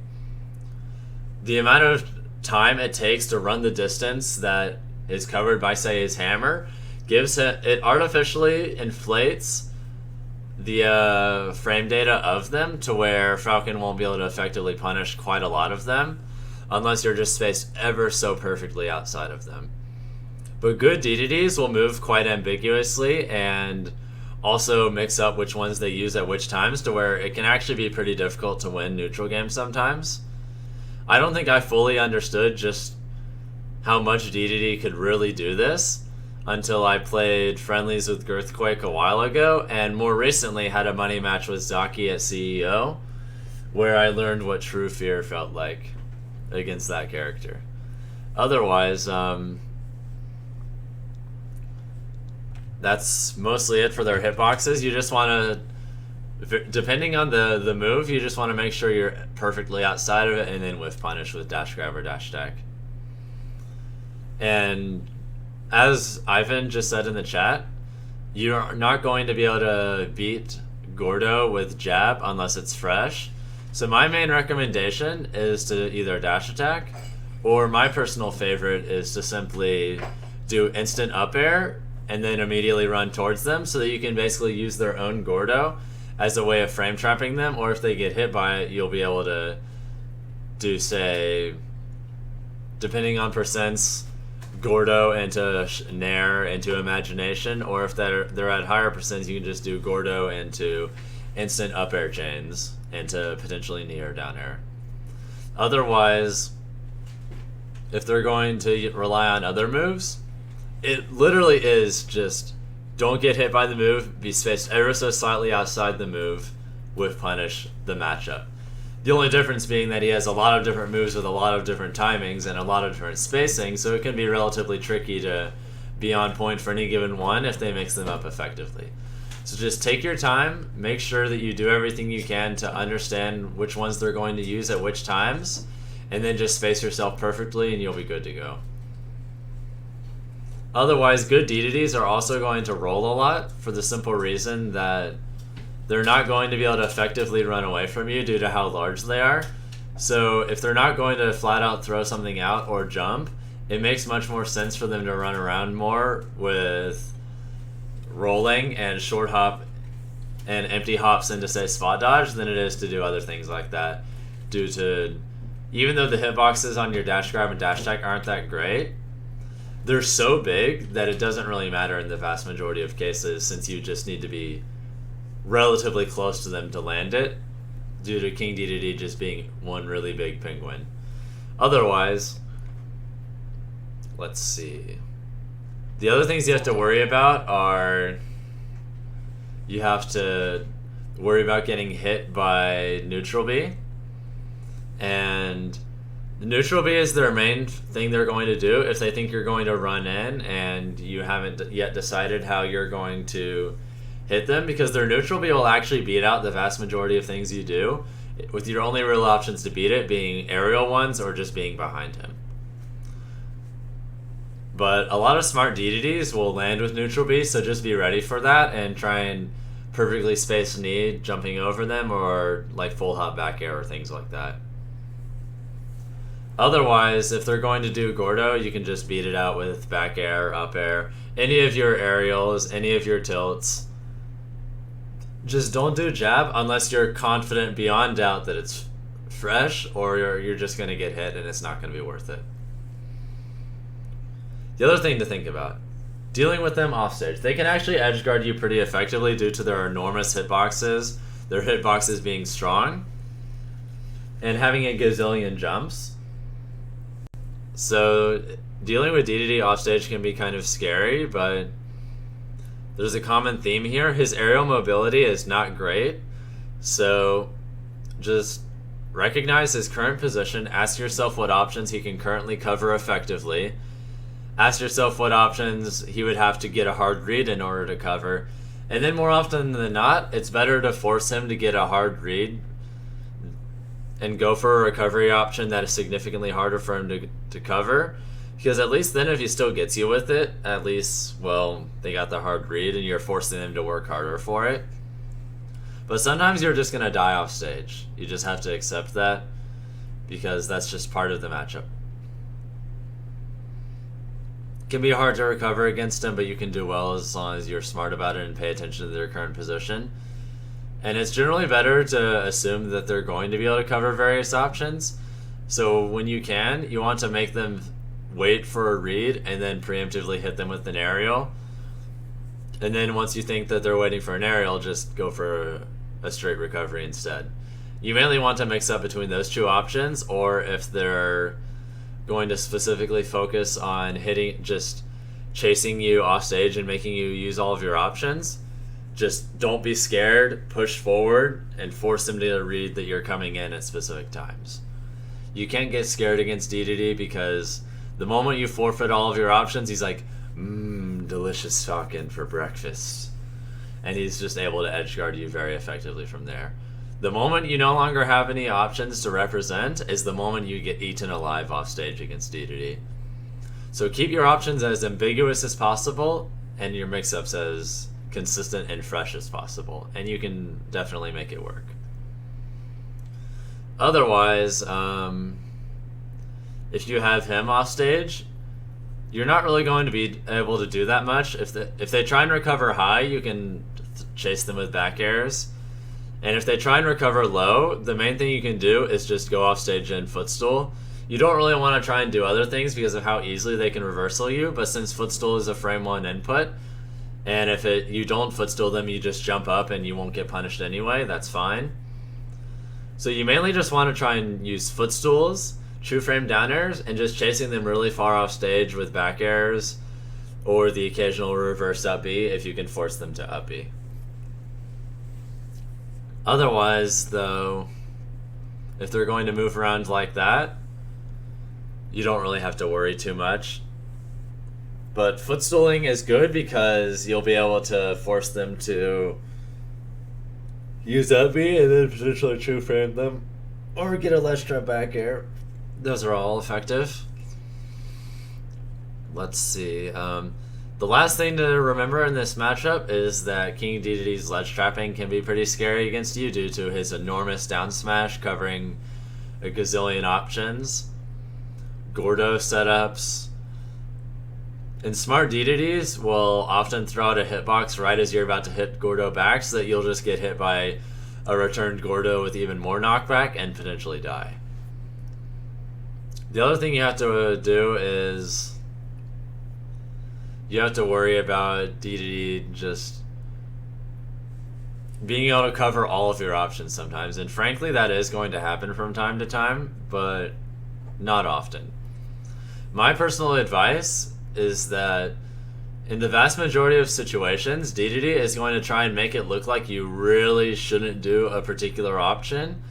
the amount of time it takes to run the distance that is covered by, say, his hammer gives it artificially inflates the frame data of them to where Falcon won't be able to effectively punish quite a lot of them unless you're just spaced ever so perfectly outside of them. But good DeDeDes will move quite ambiguously and also mix up which ones they use at which times to where it can actually be pretty difficult to win neutral games sometimes. I don't think I fully understood just how much DeDeDe could really do this until I played friendlies with Girthquake a while ago, and more recently had a money match with Zaki at CEO, where I learned what true fear felt like against that character. Otherwise, that's mostly it for their hitboxes. You just want to, depending on the move, you just want to make sure you're perfectly outside of it and then whiff punish with dash grab or dash attack. And as Ivan just said in the chat, you're not going to be able to beat Gordo with jab unless it's fresh. So my main recommendation is to either dash attack, or my personal favorite is to simply do instant up air and then immediately run towards them so that you can basically use their own Gordo as a way of frame trapping them, or if they get hit by it, you'll be able to do, say, depending on percents, Gordo into Nair into Imagination, or if they're at higher percents, you can just do Gordo into instant up air chains into potentially knee or down air. Otherwise, if they're going to rely on other moves, it literally is just don't get hit by the move, be spaced ever so slightly outside the move, with punish the matchup. The only difference being that he has a lot of different moves with a lot of different timings and a lot of different spacing, so it can be relatively tricky to be on point for any given one if they mix them up effectively. So just take your time, make sure that you do everything you can to understand which ones they're going to use at which times, and then just space yourself perfectly and you'll be good to go. Otherwise, good DeDeDes are also going to roll a lot for the simple reason that they're not going to be able to effectively run away from you due to how large they are. So if they're not going to flat out throw something out or jump, it makes much more sense for them to run around more with rolling and short hop and empty hops into, say, spot dodge than it is to do other things like that, due to, even though the hitboxes on your dash grab and dash attack aren't that great, they're so big that it doesn't really matter in the vast majority of cases, since you just need to be relatively close to them to land it, due to King DeDeDe just being one really big penguin. Otherwise, let's see. The other things you have to worry about are you have to worry about getting hit by neutral B, and the neutral B is their main thing they're going to do if they think you're going to run in and you haven't yet decided how you're going to hit them, because their neutral B will actually beat out the vast majority of things you do, with your only real options to beat it being aerial ones or just being behind him. But a lot of smart DeDeDes will land with neutral B, so just be ready for that and try and perfectly space knee jumping over them, or like full hop back air or things like that. Otherwise, if they're going to do Gordo, you can just beat it out with back air, up air, any of your aerials, any of your tilts. Just don't do jab unless you're confident beyond doubt that it's fresh, or you're just going to get hit and it's not going to be worth it. The other thing to think about, dealing with them offstage. They can actually edge guard you pretty effectively due to their enormous hitboxes, their hitboxes being strong, and having a gazillion jumps. So dealing with DeDeDe offstage can be kind of scary, but there's a common theme here. His aerial mobility is not great, so just recognize his current position, ask yourself what options he can currently cover effectively, ask yourself what options he would have to get a hard read in order to cover, and then more often than not, it's better to force him to get a hard read and go for a recovery option that is significantly harder for him to cover, because at least then if he still gets you with it, at least, well, they got the hard read and you're forcing them to work harder for it. But sometimes you're just going to die off stage. You just have to accept that, because that's just part of the matchup. It can be hard to recover against him, but you can do well as long as you're smart about it and pay attention to their current position. And it's generally better to assume that they're going to be able to cover various options. So when you can, you want to make them wait for a read and then preemptively hit them with an aerial. And then once you think that they're waiting for an aerial, just go for a straight recovery instead. You mainly want to mix up between those two options, or if they're going to specifically focus on hitting, just chasing you off stage and making you use all of your options, just don't be scared, push forward, and force them to read that you're coming in at specific times. You can't get scared against DeDeDe, because the moment you forfeit all of your options, he's like, delicious Falcon for breakfast. And he's just able to edge guard you very effectively from there. The moment you no longer have any options to represent is the moment you get eaten alive off stage against DeDeDe. So keep your options as ambiguous as possible, and your mix-ups as consistent and fresh as possible, and you can definitely make it work. Otherwise, if you have him off stage, you're not really going to be able to do that much. If they try and recover high, you can chase them with back airs, and if they try and recover low, the main thing you can do is just go off stage and footstool. You don't really want to try and do other things because of how easily they can reversal you, but since footstool is a frame 1 input, and if you don't footstool them, you just jump up and you won't get punished anyway, that's fine. So you mainly just want to try and use footstools, true frame down airs, and just chasing them really far off stage with back airs, or the occasional reverse up B if you can force them to up B. Otherwise, though, if they're going to move around like that, you don't really have to worry too much. But footstooling is good because you'll be able to force them to use up B and then potentially true frame them, or get a ledge trap back air. Those are all effective. Let's see. The last thing to remember in this matchup is that King DeDeDe's ledge trapping can be pretty scary against you due to his enormous down smash covering a gazillion options, Gordo setups, and smart DeDeDes will often throw out a hitbox right as you're about to hit Gordo back, so that you'll just get hit by a returned Gordo with even more knockback and potentially die. The other thing you have to do is you have to worry about DeDeDe just being able to cover all of your options sometimes, and frankly that is going to happen from time to time, but not often. My personal advice is that in the vast majority of situations, DeDeDe is going to try and make it look like you really shouldn't do a particular option,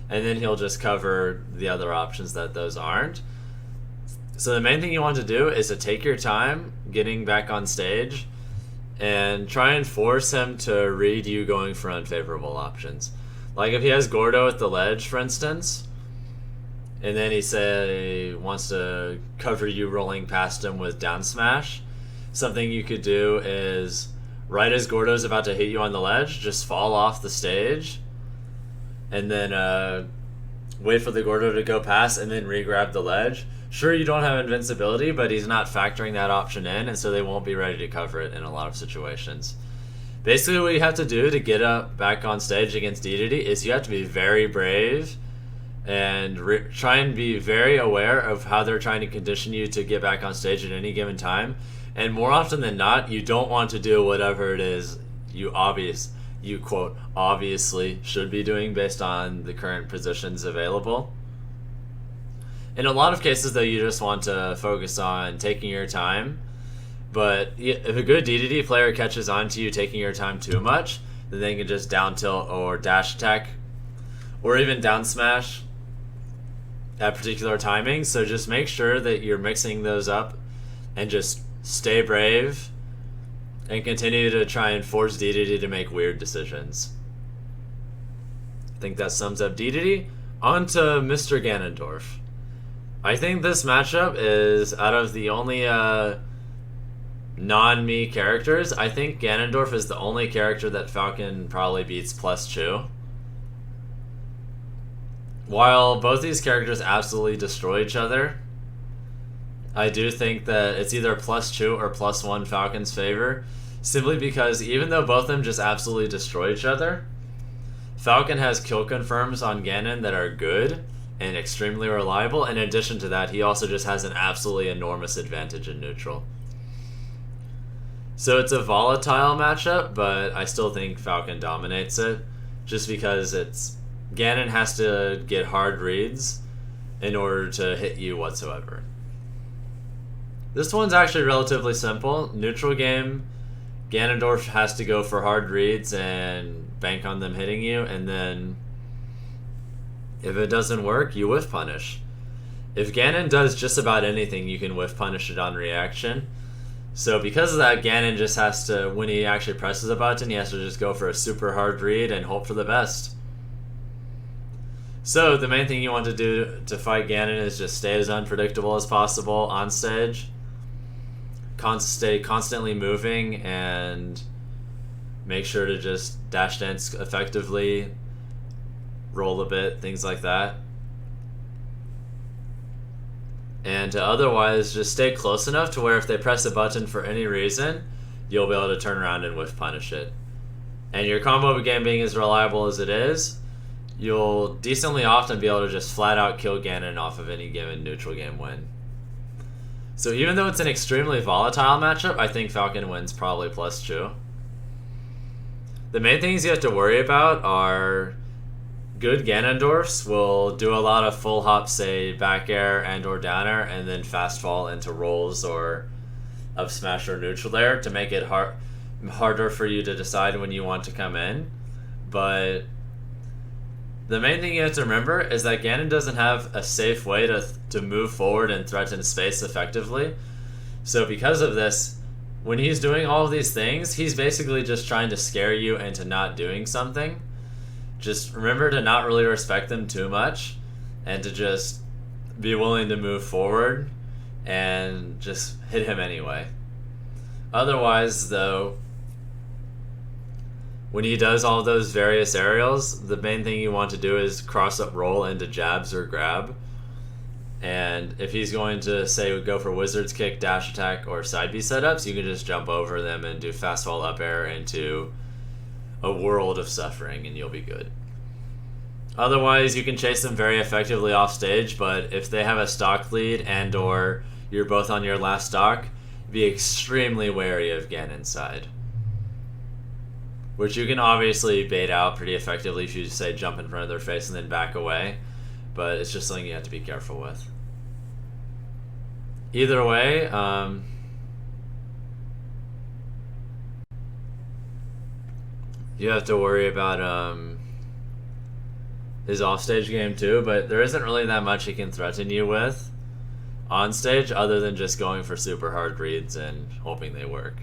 and then he'll just cover the other options that those aren't. So the main thing you want to do is to take your time getting back on stage and try and force him to read you going for unfavorable options. Like if he has Gordo at the ledge, for instance, and then he wants to cover you rolling past him with down smash, something you could do is right as Gordo's about to hit you on the ledge, just fall off the stage, and then wait for the Gordo to go past and then re-grab the ledge. Sure, you don't have invincibility, but he's not factoring that option in, and so they won't be ready to cover it in a lot of situations. Basically, what you have to do to get up back on stage against DeDeDe is you have to be very brave and try and be very aware of how they're trying to condition you to get back on stage at any given time. And more often than not, you don't want to do whatever it is you quote obviously should be doing based on the current positions available. In a lot of cases, though, you just want to focus on taking your time. But if a good DeDeDe player catches on to you taking your time too much, then they can just down tilt or dash attack or even down smash at particular timings. So just make sure that you're mixing those up and just stay brave and continue to try and force DeDeDe to make weird decisions. I think that sums up DeDeDe. On to Mr. Ganondorf. I think this matchup is, out of the only non-me characters, I think Ganondorf is the only character that Falcon probably beats +2. While both these characters absolutely destroy each other, I do think that it's either +2 or +1 Falcon's favor, simply because even though both of them just absolutely destroy each other, Falcon has kill confirms on Ganon that are good and extremely reliable. In addition to that, he also just has an absolutely enormous advantage in neutral. So it's a volatile matchup, but I still think Falcon dominates it, just because Ganon has to get hard reads in order to hit you whatsoever. This one's actually relatively simple. Neutral game, Ganondorf has to go for hard reads and bank on them hitting you, and then if it doesn't work, you whiff punish. If Ganon does just about anything, you can whiff punish it on reaction. So because of that, Ganon just has to, when he actually presses a button, he has to just go for a super hard read and hope for the best. So the main thing you want to do to fight Ganon is just stay as unpredictable as possible on stage. Stay constantly moving and make sure to just dash dance effectively, roll a bit, things like that. And to otherwise just stay close enough to where if they press a button for any reason, you'll be able to turn around and whiff punish it. And your combo game being as reliable as it is, you'll decently often be able to just flat out kill Ganon off of any given neutral game win. So even though it's an extremely volatile matchup, I think Falcon wins probably +2. The main things you have to worry about are good Ganondorfs will do a lot of full hop, say back air and or down air, and then fast fall into rolls or up smash or neutral air to make it harder for you to decide when you want to come in. But the main thing you have to remember is that Ganon doesn't have a safe way to move forward and threaten space effectively. So because of this, when he's doing all of these things, he's basically just trying to scare you into not doing something. Just remember to not really respect them too much and to just be willing to move forward and just hit him anyway. Otherwise, though, when he does all those various aerials, the main thing you want to do is cross up roll into jabs or grab. And if he's going to, say, go for wizard's kick, dash attack, or side B setups, you can just jump over them and do fast fall up air into a world of suffering and you'll be good. Otherwise, you can chase them very effectively off stage, but if they have a stock lead and or you're both on your last stock, be extremely wary of Ganon's side. Which you can obviously bait out pretty effectively if you just say jump in front of their face and then back away, but it's just something you have to be careful with. Either way, you have to worry about his offstage game too, but there isn't really that much he can threaten you with on stage other than just going for super hard reads and hoping they work.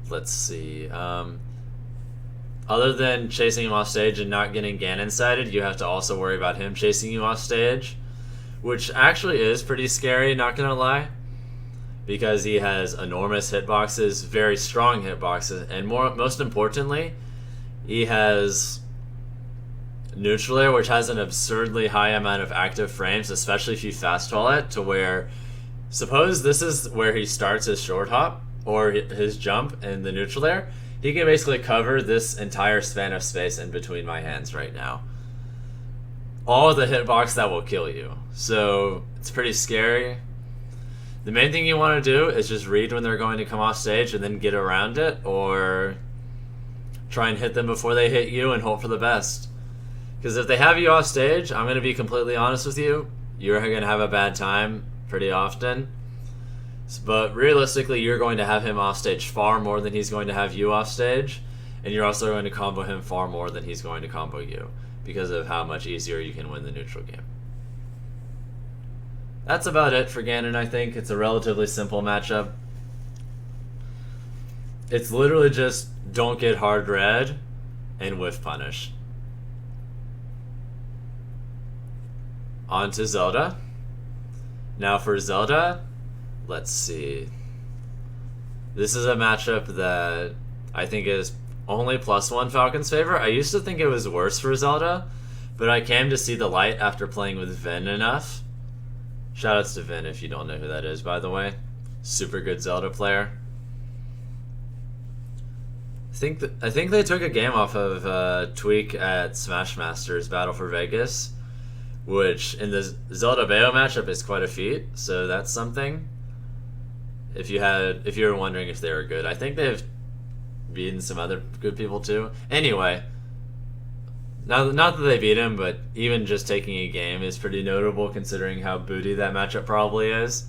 Let's see. Other than chasing him off stage and not getting Ganon-sided, you have to also worry about him chasing you off stage, which actually is pretty scary, not gonna lie, because he has enormous hitboxes, very strong hitboxes, and most importantly, he has neutral air, which has an absurdly high amount of active frames, especially if you fast fall it, to where, suppose this is where he starts his short hop or his jump in the neutral air, he can basically cover this entire span of space in between my hands right now. All the hitbox that will kill you. So it's pretty scary. The main thing you want to do is just read when they're going to come off stage and then get around it, or try and hit them before they hit you and hope for the best. Because if they have you off stage, I'm going to be completely honest with you, you're going to have a bad time pretty often. But realistically, you're going to have him off stage far more than he's going to have you off stage, and you're also going to combo him far more than he's going to combo you, because of how much easier you can win the neutral game. That's about it for Ganon, I think. It's a relatively simple matchup. It's literally just don't get hard red and whiff punish. On to Zelda. Now for Zelda, let's see. This is a matchup that I think is only +1 Falcon's favor. I used to think it was worse for Zelda, but I came to see the light after playing with Vin enough. Shoutouts to Vin if you don't know who that is, by the way. Super good Zelda player. I think they took a game off of Tweak at Smash Masters Battle for Vegas, which in the Zelda Bayo matchup is quite a feat, so that's something. If you were wondering if they were good, I think they've beaten some other good people too. Anyway, not that they beat him, but even just taking a game is pretty notable considering how booty that matchup probably is.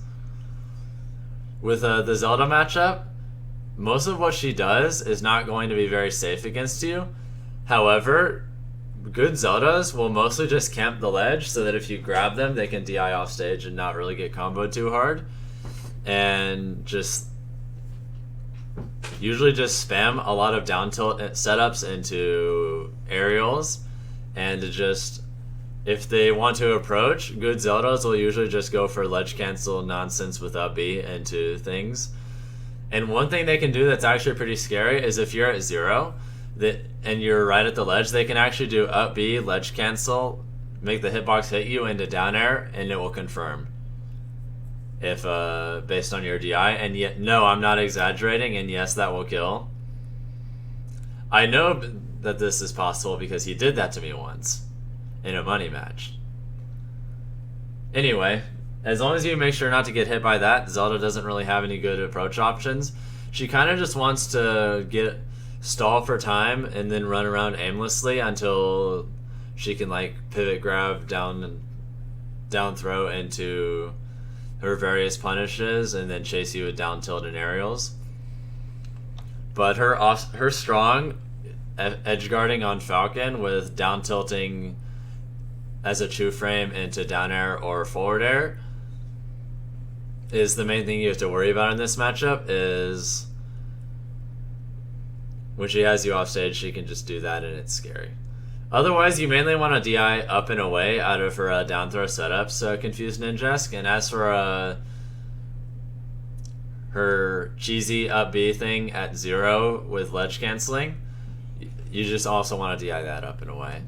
With the Zelda matchup, most of what she does is not going to be very safe against you. However, good Zeldas will mostly just camp the ledge so that if you grab them, they can DI off stage and not really get comboed too hard. And usually just spam a lot of down tilt setups into aerials, and if they want to approach, good Zeldas will usually just go for ledge cancel nonsense with up B into things. And one thing they can do that's actually pretty scary is if you're at 0 and you're right at the ledge, they can actually do up B, ledge cancel, make the hitbox hit you into down air, and it will confirm. If based on your DI, and yet no, I'm not exaggerating, and yes, that will kill. I know that this is possible because he did that to me once in a money match. Anyway, as long as you make sure not to get hit by that, Zelda doesn't really have any good approach options. She kind of just wants to stall for time and then run around aimlessly until she can like pivot grab down throw into her various punishes and then chase you with down tilt and aerials. But her strong edge guarding on Falcon with down tilting as a 2-frame into down air or forward air is the main thing you have to worry about in this matchup. Is when she has you off stage, she can just do that and it's scary. Otherwise, you mainly want to DI up and away out of her down throw setups, Confused Ninjask. And as for her cheesy up B thing at 0 with ledge canceling, you just also want to DI that up and away.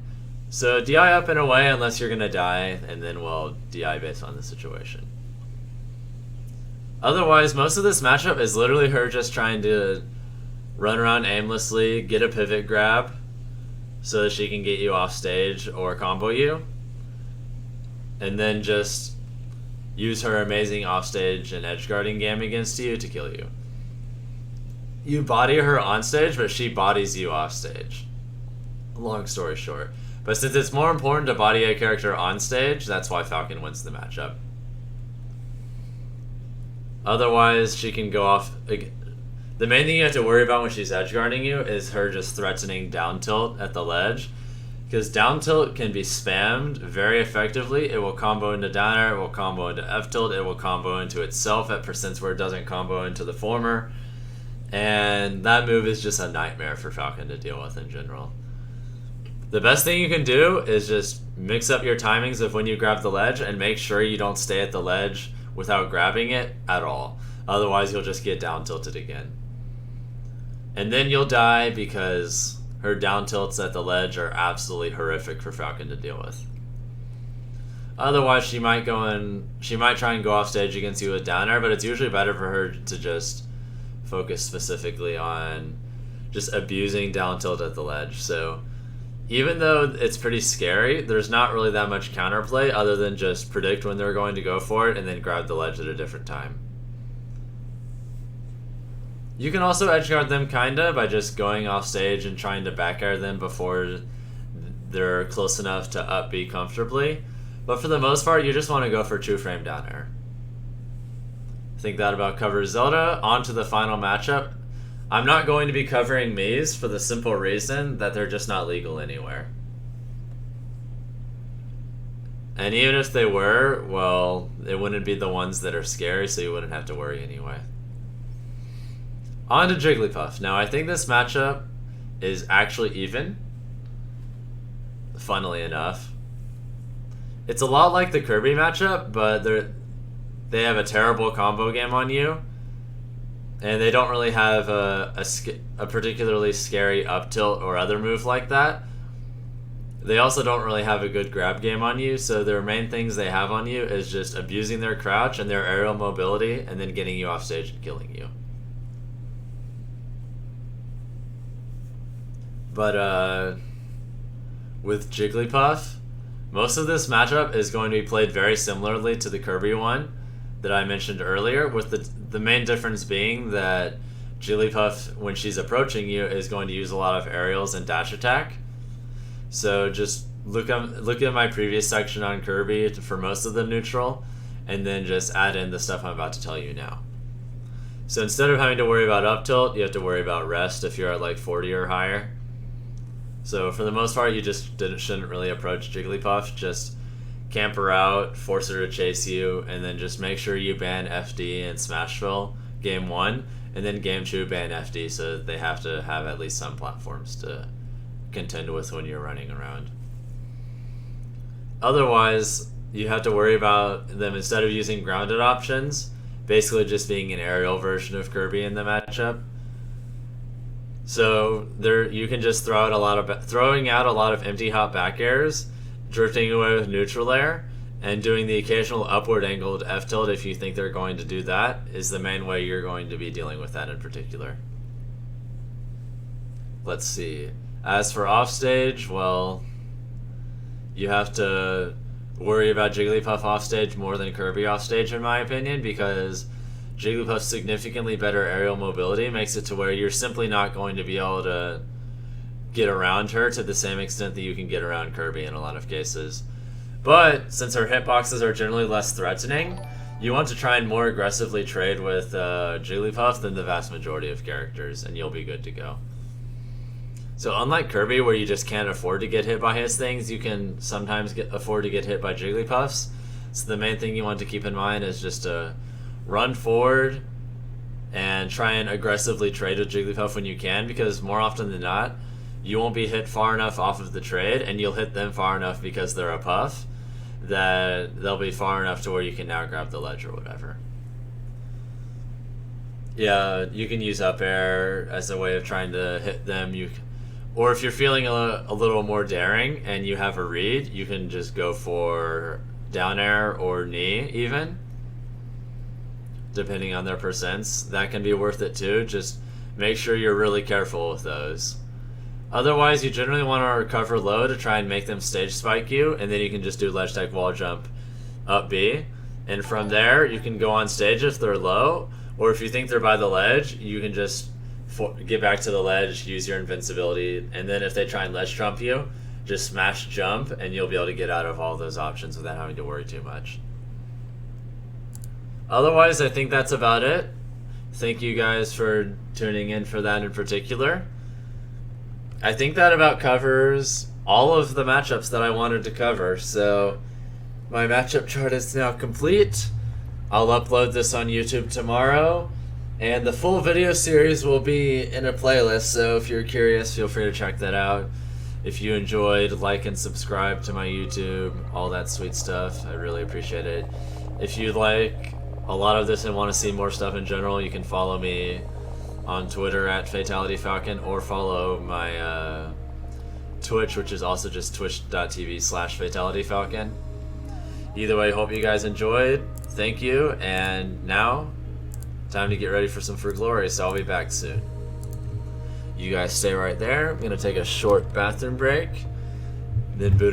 So DI up and away unless you're going to die, and then we'll DI based on the situation. Otherwise, most of this matchup is literally her just trying to run around aimlessly, get a pivot grab, so that she can get you off stage or combo you, and then just use her amazing offstage and edge guarding game against you to kill you. You body her on stage, but she bodies you off stage. Long story short. But since it's more important to body a character on stage, that's why Falcon wins the matchup. Otherwise, she can go off. The main thing you have to worry about when she's edge guarding you is her just threatening down tilt at the ledge. Because down tilt can be spammed very effectively. It will combo into down air, it will combo into F tilt, it will combo into itself at percents where it doesn't combo into the former. And that move is just a nightmare for Falcon to deal with in general. The best thing you can do is just mix up your timings of when you grab the ledge and make sure you don't stay at the ledge without grabbing it at all. Otherwise, you'll just get down tilted again. And then you'll die because her down tilts at the ledge are absolutely horrific for Falcon to deal with. Otherwise, she might try and go off stage against you with down air, but it's usually better for her to just focus specifically on just abusing down tilt at the ledge. So even though it's pretty scary, there's not really that much counterplay other than just predict when they're going to go for it and then grab the ledge at a different time. You can also edgeguard them kinda by just going off stage and trying to back air them before they're close enough to up B comfortably. But for the most part, you just want to go for 2-frame down air. I think that about covers Zelda. On to the final matchup. I'm not going to be covering Mii's for the simple reason that they're just not legal anywhere. And even if they were, well, it wouldn't be the ones that are scary, so you wouldn't have to worry anyway. On to Jigglypuff. Now, I think this matchup is actually even, funnily enough. It's a lot like the Kirby matchup, but they have a terrible combo game on you, and they don't really have a particularly scary up tilt or other move like that. They also don't really have a good grab game on you, so their main things they have on you is just abusing their crouch and their aerial mobility, and then getting you off stage and killing you. But with Jigglypuff, most of this matchup is going to be played very similarly to the Kirby one that I mentioned earlier, with the main difference being that Jigglypuff, when she's approaching you, is going to use a lot of aerials and dash attack. So just look at my previous section on Kirby for most of the neutral, and then just add in the stuff I'm about to tell you now. So instead of having to worry about up tilt, you have to worry about rest if you're at like 40 or higher. So for the most part, you just shouldn't really approach Jigglypuff. Just camp her out, force her to chase you, and then just make sure you ban FD and Smashville game 1, and then game 2 ban FD, so that they have to have at least some platforms to contend with when you're running around. Otherwise, you have to worry about them, instead of using grounded options, basically just being an aerial version of Kirby in the matchup. So there, you can just throwing out a lot of empty hop back airs, drifting away with neutral air, and doing the occasional upward angled F tilt if you think they're going to do that is the main way you're going to be dealing with that in particular. Let's see. As for offstage, well, you have to worry about Jigglypuff offstage more than Kirby offstage in my opinion, because Jigglypuff's significantly better aerial mobility makes it to where you're simply not going to be able to get around her to the same extent that you can get around Kirby in a lot of cases. But since her hitboxes are generally less threatening, you want to try and more aggressively trade with Jigglypuff than the vast majority of characters, and you'll be good to go. So unlike Kirby, where you just can't afford to get hit by his things, you can sometimes afford to get hit by Jigglypuffs. So the main thing you want to keep in mind is just to run forward and try and aggressively trade with Jigglypuff when you can, because more often than not, you won't be hit far enough off of the trade, and you'll hit them far enough because they're a puff that they'll be far enough to where you can now grab the ledge or whatever. Yeah, you can use up air as a way of trying to hit them. Or if you're feeling a little more daring and you have a read, you can just go for down air or knee even, depending on their percents. That can be worth it too. Just make sure you're really careful with those. Otherwise, you generally want to recover low to try and make them stage spike you, and then you can just do ledge tech wall jump up B. And from there, you can go on stage if they're low, or if you think they're by the ledge, you can just get back to the ledge, use your invincibility, and then if they try and ledge trump you, just smash jump, and you'll be able to get out of all those options without having to worry too much. Otherwise, I think that's about it. Thank you guys for tuning in for that in particular. I think that about covers all of the matchups that I wanted to cover, so my matchup chart is now complete. I'll upload this on YouTube tomorrow, and the full video series will be in a playlist, so if you're curious, feel free to check that out. If you enjoyed, like and subscribe to my YouTube, all that sweet stuff. I really appreciate it. If you like a lot of this and want to see more stuff in general, you can follow me on Twitter at Fatality Falcon, or follow my Twitch, which is also just twitch.tv/Fatality Falcon. Either way, hope you guys enjoyed. Thank you, and now, time to get ready for some For Glory, so I'll be back soon. You guys stay right there. I'm going to take a short bathroom break, then boot up